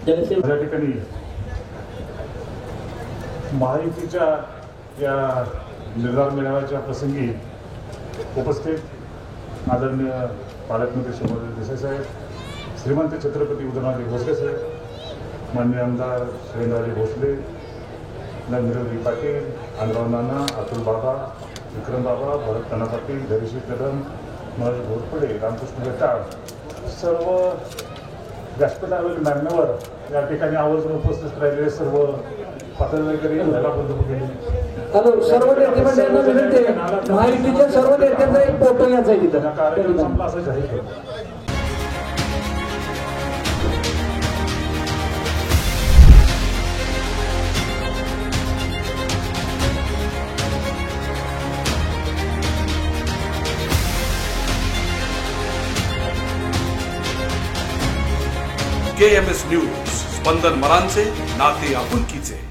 जनसेवा या ठिकाणी महायुतीच्या या निर्धार मेळाव्याच्या प्रसंगी उपस्थित आदरणीय पालकमंत्री शंभूराज देसाई साहेब, श्रीमंत छत्रपती उदयनराजे भोसले साहेब, माननीय आमदार शिवेंद्रराजे भोसले, नरेंद्र पाटील, अनराव नाना, अतुल बाबा, विक्रम बाबा, भरत नाना पाटील, धैर्यशील कदम, महेश घोरपडे, रामकृष्ण गटाळ सर्व व्यासपीठ मान्यवर या ठिकाणी आवर्जून उपस्थित राहिलेले सर्व पातळीकडे याला बंद केले. हॅलो, सर्व नेते मंडळींना विनंती आहे, महायुतीच्या सर्व नेत्यांचा एक फोटो घ्यायचा आहे तिथं. कार्यक्रम संपला असं जाहीर केलं. KMS न्यूज, स्पंदन मरांचे, नाते आपुलकीचे.